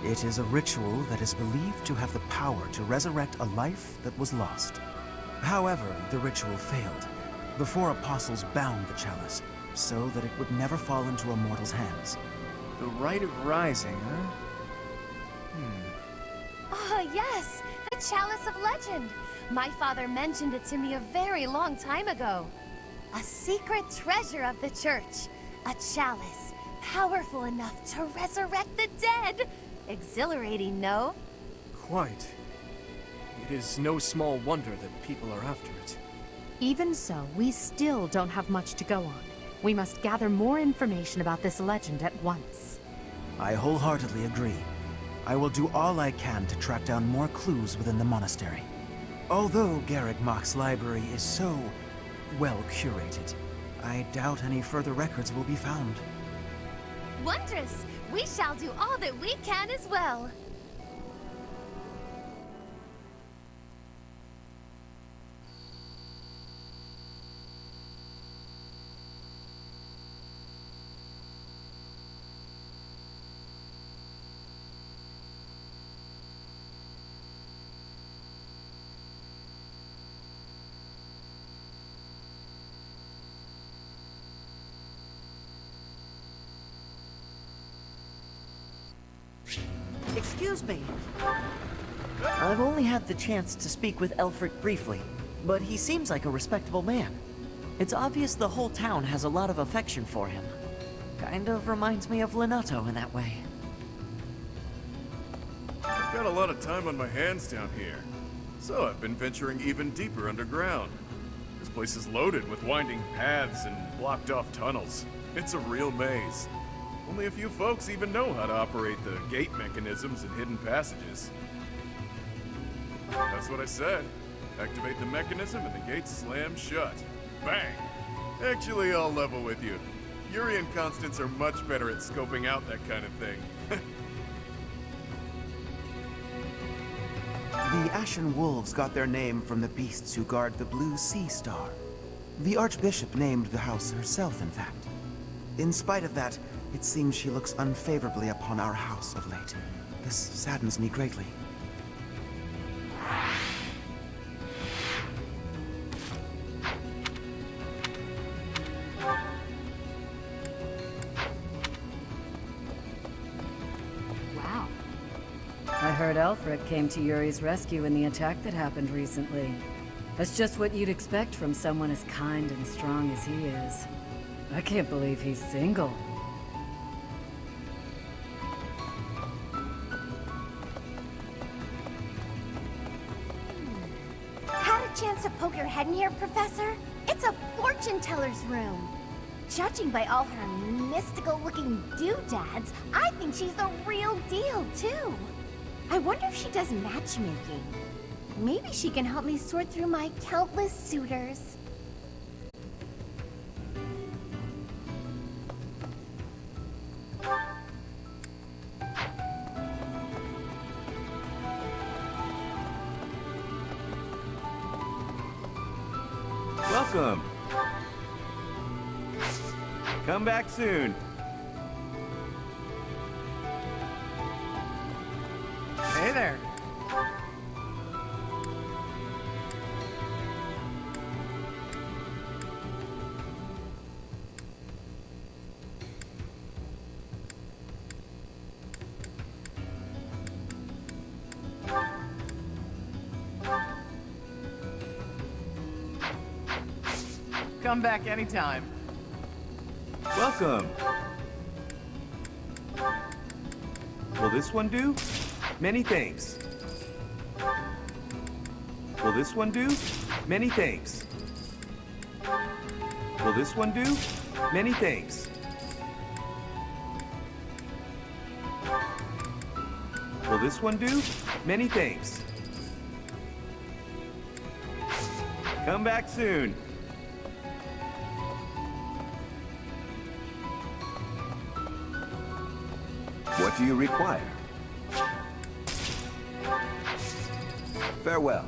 [SPEAKER 1] It is a ritual that is believed to have the power to resurrect a life that was lost. However, the ritual failed. The 4 apostles bound the chalice, so that it would never fall into a mortal's hands.
[SPEAKER 5] The Rite of Rising, huh?
[SPEAKER 7] Oh, yes! The Chalice of Legend! My father mentioned it to me a very long time ago. A secret treasure of the church. A chalice, powerful enough to resurrect the dead! Exhilarating, no?
[SPEAKER 4] Quite. It is no small wonder that people are after it.
[SPEAKER 6] Even so, we still don't have much to go on. We must gather more information about this legend at once.
[SPEAKER 1] I wholeheartedly agree. I will do all I can to track down more clues within the monastery. Although Garreg Mach's library is so well curated, I doubt any further records will be found.
[SPEAKER 7] Wondrous! We shall do all that we can as well!
[SPEAKER 8] Excuse me. I've only had the chance to speak with Elfric briefly, but he seems like a respectable man. It's obvious the whole town has a lot of affection for him. Kind of reminds me of Lenato in that way.
[SPEAKER 10] I've got a lot of time on my hands down here, so I've been venturing even deeper underground. This place is loaded with winding paths and blocked off tunnels. It's a real maze. Only a few folks even know how to operate the gate mechanisms and hidden passages. That's what I said. Activate the mechanism and the gates slam shut. Bang! Actually, I'll level with you. Yuri and Constance are much better at scoping out that kind of thing.
[SPEAKER 1] The Ashen Wolves got their name from the beasts who guard the Blue Sea Star. The Archbishop named the house herself, in fact. In spite of that, it seems she looks unfavorably upon our house of late. This saddens me greatly.
[SPEAKER 15] Wow. I heard Elfric came to Yuri's rescue in the attack that happened recently. That's just what you'd expect from someone as kind and strong as he is. I can't believe he's single.
[SPEAKER 7] Chance to poke your head in here, Professor? It's a fortune teller's room. Judging by all her mystical-looking doodads, I think she's the real deal, too. I wonder if she does matchmaking. Maybe she can help me sort through my countless suitors.
[SPEAKER 17] Welcome. Come back soon.
[SPEAKER 18] Hey there. Come back anytime.
[SPEAKER 17] Welcome. Will this one do? Many thanks. Will this one do? Many thanks. Will this one do? Many thanks. Will this one do? Many thanks. Come back soon.
[SPEAKER 2] What do you require? Farewell.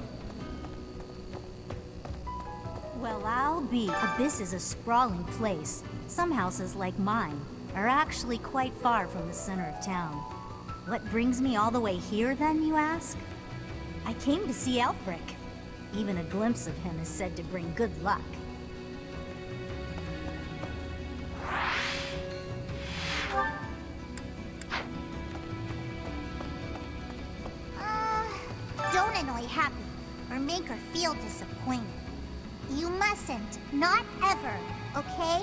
[SPEAKER 12] Well, I'll be. Abyss is a sprawling place. Some houses, like mine, are actually quite far from the center of town. What brings me all the way here, then, you ask? I came to see Elfric. Even a glimpse of him is said to bring good luck.
[SPEAKER 16] Don't annoy Happy, or make her feel disappointed. You mustn't. Not ever, okay?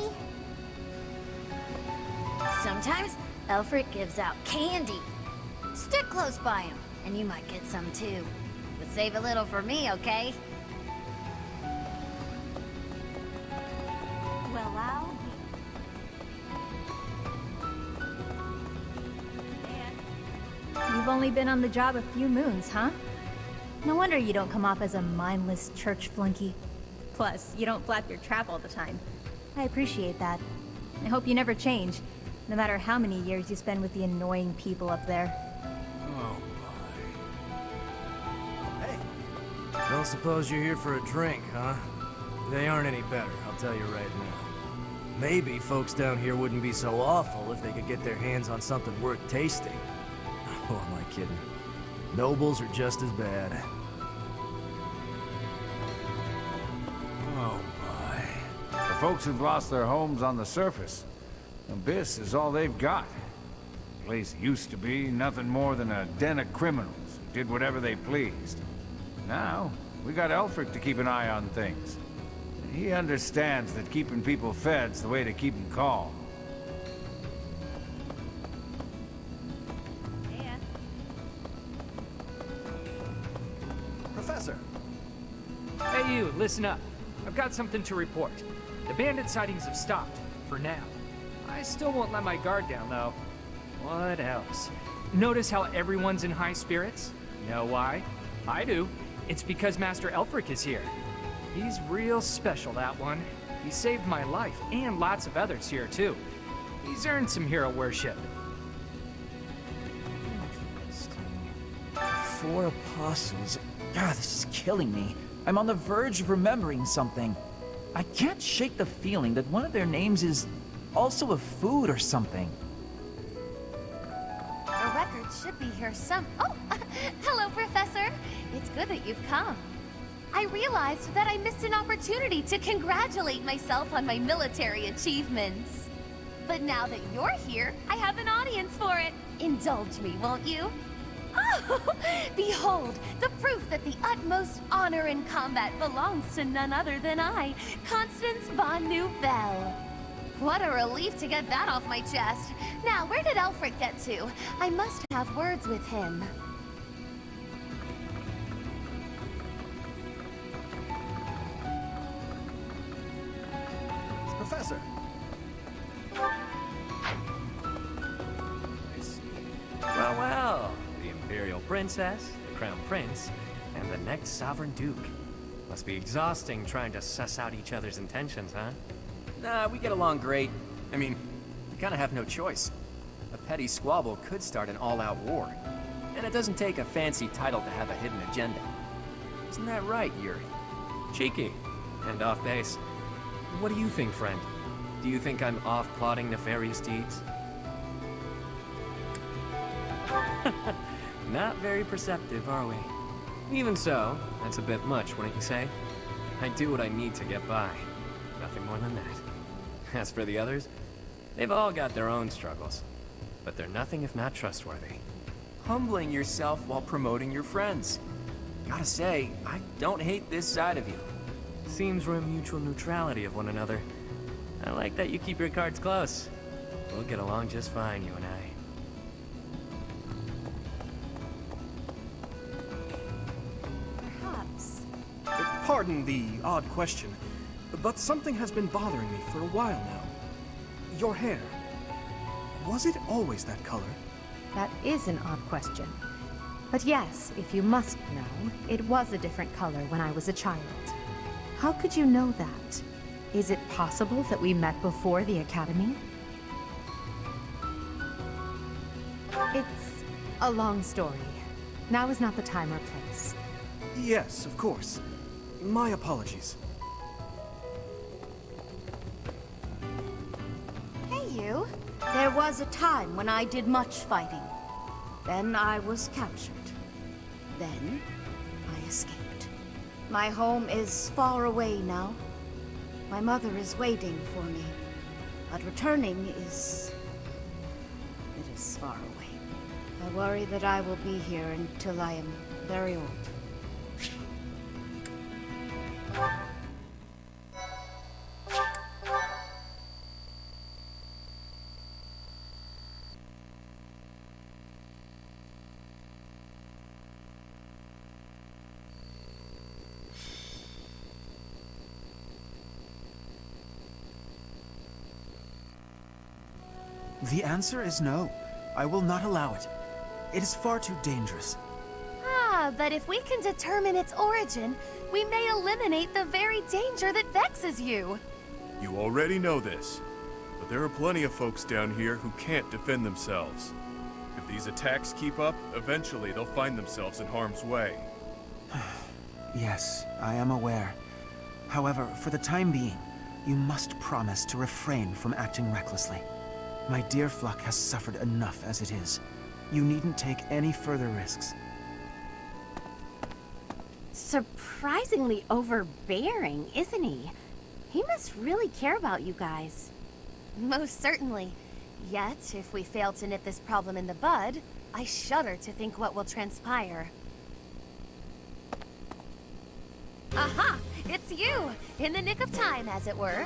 [SPEAKER 3] Sometimes Elfric gives out candy. Stick close by him, and you might get some too. But save a little for me, okay?
[SPEAKER 12] Well, I'll be. You've only been on the job a few moons, huh? No wonder you don't come off as a mindless church flunky. Plus, you don't flap your trap all the time. I appreciate that. I hope you never change, no matter how many years you spend with the annoying people up there.
[SPEAKER 18] Oh, my. Hey. Don't suppose you're here for a drink, huh? They aren't any better, I'll tell you right now. Maybe folks down here wouldn't be so awful if they could get their hands on something worth tasting. Who am I kidding? Nobles are just as bad.
[SPEAKER 9] Oh, my. For folks who've lost their homes on the surface, Abyss is all they've got. The place used to be nothing more than a den of criminals who did whatever they pleased. Now, we got Elfric to keep an eye on things. He understands that keeping people fed's the way to keep them calm.
[SPEAKER 4] Professor!
[SPEAKER 13] Hey you, listen up. I've got something to report. The bandit sightings have stopped, for now. I still won't let my guard down, though. What else? Notice how everyone's in high spirits? You know why? I do. It's because Master Elfric is here. He's real special, that one. He saved my life, and lots of others here, too. He's earned some hero worship.
[SPEAKER 14] 4 apostles. God, this is killing me. I'm on the verge of remembering something. I can't shake the feeling that one of their names is also a food or something.
[SPEAKER 7] The records should be here some... Oh! Hello, Professor! It's good that you've come. I realized that I missed an opportunity to congratulate myself on my military achievements. But now that you're here, I have an audience for it. Indulge me, won't you? Oh! Behold, the proof that the utmost honor in combat belongs to none other than I, Constance von Nouvelle. What a relief to get that off my chest. Now, where did Elfric get to? I must have words with him.
[SPEAKER 4] Professor!
[SPEAKER 11] Well, well, the Imperial Princess, the Crown Prince, and the next Sovereign Duke. Must be exhausting trying to suss out each other's intentions, huh?
[SPEAKER 5] Nah, we get along great. I mean, we kinda have no choice. A petty squabble could start an all-out war. And it doesn't take a fancy title to have a hidden agenda. Isn't that right, Yuri?
[SPEAKER 11] Cheeky. And off base. What do you think, friend? Do you think I'm off plotting nefarious deeds? Not very perceptive, are we? Even so, that's a bit much, wouldn't you say? I do what I need to get by. Nothing more than that. As for the others, they've all got their own struggles. But they're nothing if not trustworthy.
[SPEAKER 5] Humbling yourself while promoting your friends. Gotta say, I don't hate this side of you.
[SPEAKER 11] Seems we're in mutual neutrality of one another. I like that you keep your cards close. We'll get along just fine, you and I.
[SPEAKER 19] Perhaps.
[SPEAKER 4] Pardon the odd question, but something has been bothering me for a while now. Your hair. Was it always that color?
[SPEAKER 6] That is an odd question. But yes, if you must know, it was a different color when I was a child. How could you know that? Is it possible that we met before the academy? It's a long story. Now is not the time or place.
[SPEAKER 4] Yes, of course. My apologies.
[SPEAKER 19] Hey, you. There was a time when I did much fighting. Then I was captured. Then I escaped. My home is far away now. My mother is waiting for me. But returning is... it is far away. I worry that I will be here until I am very old.
[SPEAKER 1] The answer is no. I will not allow it. It is far too dangerous.
[SPEAKER 19] Ah, but if we can determine its origin, we may eliminate the very danger that vexes you.
[SPEAKER 10] You already know this, but there are plenty of folks down here who can't defend themselves. If these attacks keep up, eventually they'll find themselves in harm's way.
[SPEAKER 1] Yes, I am aware. However, for the time being, you must promise to refrain from acting recklessly. My dear Fluck has suffered enough as it is. You needn't take any further risks.
[SPEAKER 7] Surprisingly overbearing, isn't he? He must really care about you guys.
[SPEAKER 19] Most certainly. Yet, if we fail to nip this problem in the bud, I shudder to think what will transpire. Aha! It's you! In the nick of time, as it were.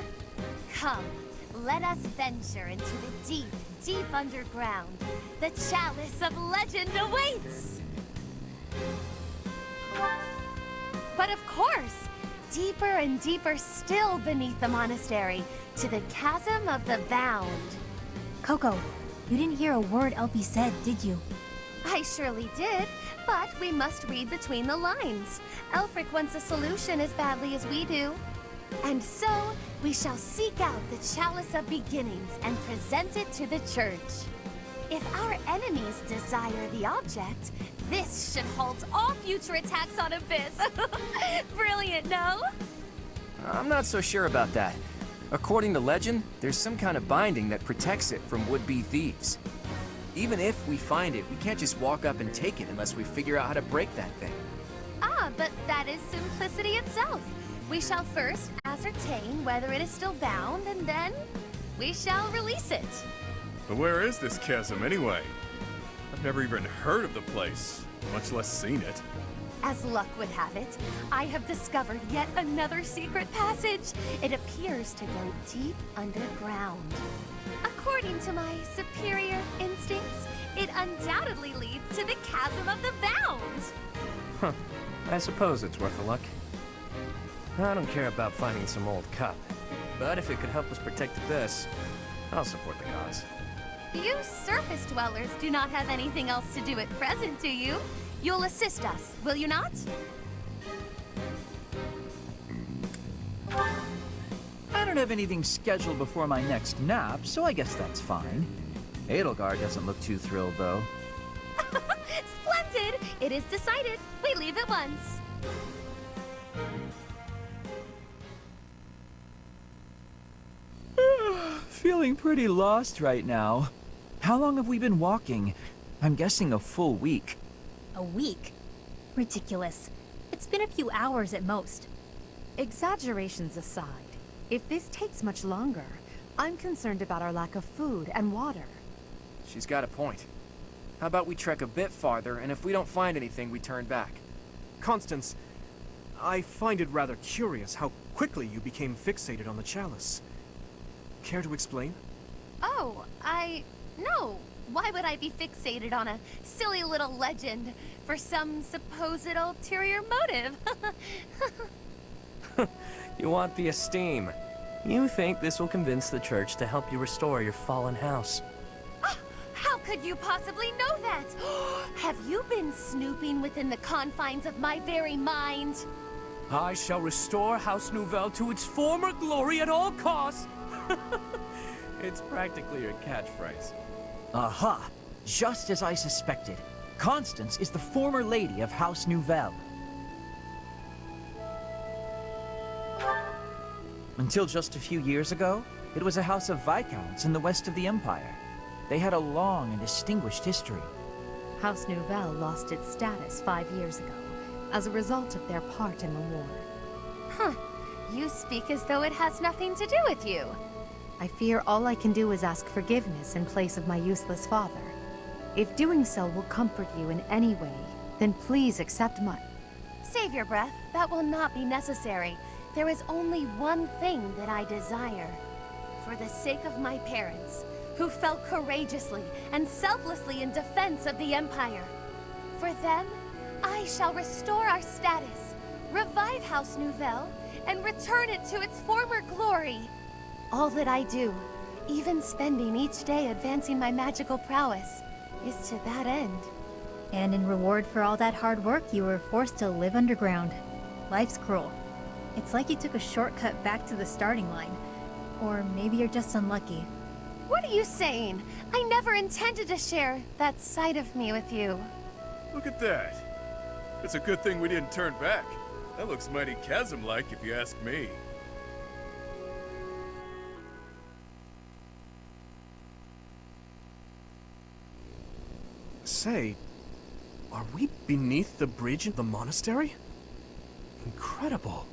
[SPEAKER 19] Come, let us venture into the deep, deep underground. The chalice of legend awaits! But of course, deeper and deeper still beneath the monastery, to the chasm of the bound.
[SPEAKER 12] Coco, you didn't hear a word Elpie said, did you?
[SPEAKER 19] I surely did, but we must read between the lines. Elfric wants a solution as badly as we do. And so, we shall seek out the Chalice of Beginnings and present it to the Church. If our enemies desire the object, this should halt all future attacks on Abyss. Brilliant, no?
[SPEAKER 5] I'm not so sure about that. According to legend, there's some kind of binding that protects it from would-be thieves. Even if we find it, we can't just walk up and take it unless we figure out how to break that thing.
[SPEAKER 19] Ah, but that is simplicity itself. We shall first ascertain whether it is still bound, and then we shall release it.
[SPEAKER 10] But where is this chasm anyway? I've never even heard of the place, much less seen it.
[SPEAKER 19] As luck would have it, I have discovered yet another secret passage. It appears to go deep underground. According to my superior instincts, it undoubtedly leads to the chasm of the bound.
[SPEAKER 11] Huh. I suppose it's worth a look. I don't care about finding some old cup, but if it could help us protect Abyss, I'll support the cause.
[SPEAKER 7] You surface dwellers do not have anything else to do at present, do you? You'll assist us, will you not?
[SPEAKER 14] I don't have anything scheduled before my next nap, so I guess that's fine. Edelgard doesn't look too thrilled, though.
[SPEAKER 7] Splendid! It is decided. We leave at once.
[SPEAKER 14] Feeling pretty lost right now. How long have we been walking? I'm guessing a full week.
[SPEAKER 6] A week? Ridiculous. It's been a few hours at most. Exaggerations aside, if this takes much longer, I'm concerned about our lack of food and water.
[SPEAKER 5] She's got a point. How about we trek a bit farther, and if we don't find anything, we turn back?
[SPEAKER 4] Constance, I find it rather curious how quickly you became fixated on the chalice. Care to explain?
[SPEAKER 7] Oh, no. Why would I be fixated on a silly little legend for some supposed ulterior motive?
[SPEAKER 11] You want the esteem. You think this will convince the church to help you restore your fallen house.
[SPEAKER 7] How could you possibly know that? Have you been snooping within the confines of my very mind?
[SPEAKER 11] I shall restore House Nouvelle to its former glory at all costs. It's practically your catchphrase.
[SPEAKER 14] Aha! Just as I suspected. Constance is the former lady of House Nouvelle. Until just a few years ago, it was a house of Viscounts in the west of the Empire. They had a long and distinguished history.
[SPEAKER 6] House Nouvelle lost its status 5 years ago, as a result of their part in the war.
[SPEAKER 7] Huh. You speak as though it has nothing to do with you.
[SPEAKER 6] I fear all I can do is ask forgiveness in place of my useless father. If doing so will comfort you in any way, then please accept my...
[SPEAKER 7] Save your breath. That will not be necessary. There is only one thing that I desire. For the sake of my parents, who fell courageously and selflessly in defense of the Empire. For them, I shall restore our status, revive House Nouvelle, and return it to its former glory. All that I do, even spending each day advancing my magical prowess, is to that end.
[SPEAKER 12] And in reward for all that hard work, you were forced to live underground. Life's cruel. It's like you took a shortcut back to the starting line. Or maybe you're just unlucky.
[SPEAKER 7] What are you saying? I never intended to share that side of me with you.
[SPEAKER 10] Look at that. It's a good thing we didn't turn back. That looks mighty chasm-like if you ask me.
[SPEAKER 4] Say, are we beneath the bridge in the monastery? Incredible.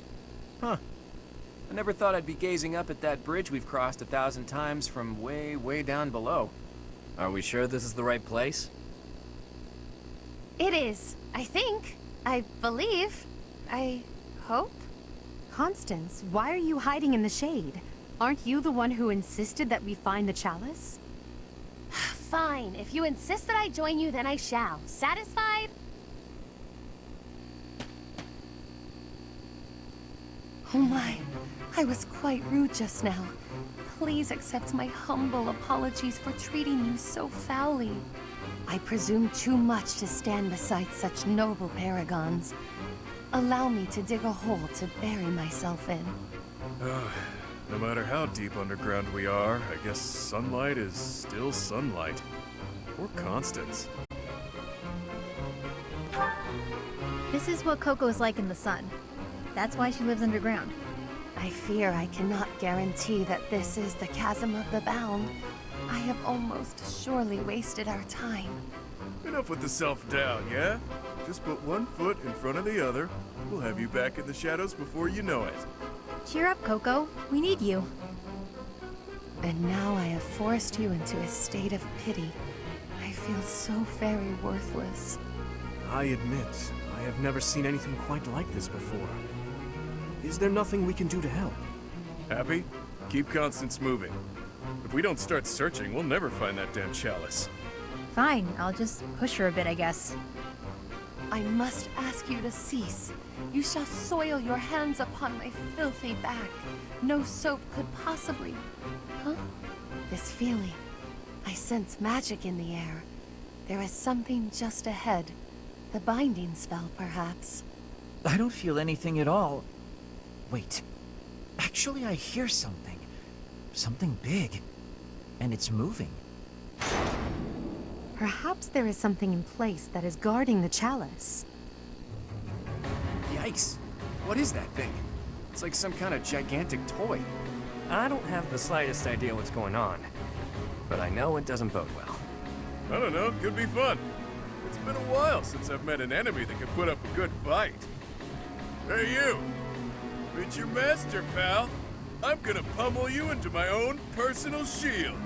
[SPEAKER 5] Huh. I never thought I'd be gazing up at that bridge we've crossed 1,000 times from way, way down below.
[SPEAKER 11] Are we sure this is the right place?
[SPEAKER 7] It is, I think. I believe. I hope.
[SPEAKER 6] Constance, why are you hiding in the shade? Aren't you the one who insisted that we find the chalice?
[SPEAKER 7] Fine. If you insist that I join you, then I shall. Satisfied? Oh my. I was quite rude just now. Please accept my humble apologies for treating you so foully. I presume too much to stand beside such noble paragons. Allow me to dig a hole to bury myself in.
[SPEAKER 10] No matter how deep underground we are, I guess sunlight is still sunlight. Or Constance.
[SPEAKER 12] This is what Coco's like in the sun. That's why she lives underground.
[SPEAKER 7] I fear I cannot guarantee that this is the Chasm of the Bound. I have almost surely wasted our time.
[SPEAKER 10] Enough with the self-doubt, yeah? Just put one foot in front of the other. We'll have you back in the shadows before you know it.
[SPEAKER 12] Cheer up, Coco. We need you.
[SPEAKER 7] And now I have forced you into a state of pity. I feel so very worthless.
[SPEAKER 4] I admit, I have never seen anything quite like this before. Is there nothing we can do to help?
[SPEAKER 10] Happy? Keep Constance moving. If we don't start searching, we'll never find that damn chalice.
[SPEAKER 12] Fine, I'll just push her a bit, I guess.
[SPEAKER 7] I must ask you to cease. You shall soil your hands upon my filthy back. No soap could possibly... Huh? This feeling.
[SPEAKER 6] I sense magic in the air. There is something just ahead. The binding spell, perhaps.
[SPEAKER 14] I don't feel anything at all. Wait. Actually, I hear something. Something big. And it's moving.
[SPEAKER 6] Perhaps there is something in place that is guarding the chalice.
[SPEAKER 5] Yikes. What is that thing? It's like some kind of gigantic toy.
[SPEAKER 11] I don't have the slightest idea what's going on, but I know it doesn't bode well.
[SPEAKER 10] I don't know, could be fun. It's been a while since I've met an enemy that can put up a good fight. Hey you! Meet your master, pal. I'm gonna pummel you into my own personal shield.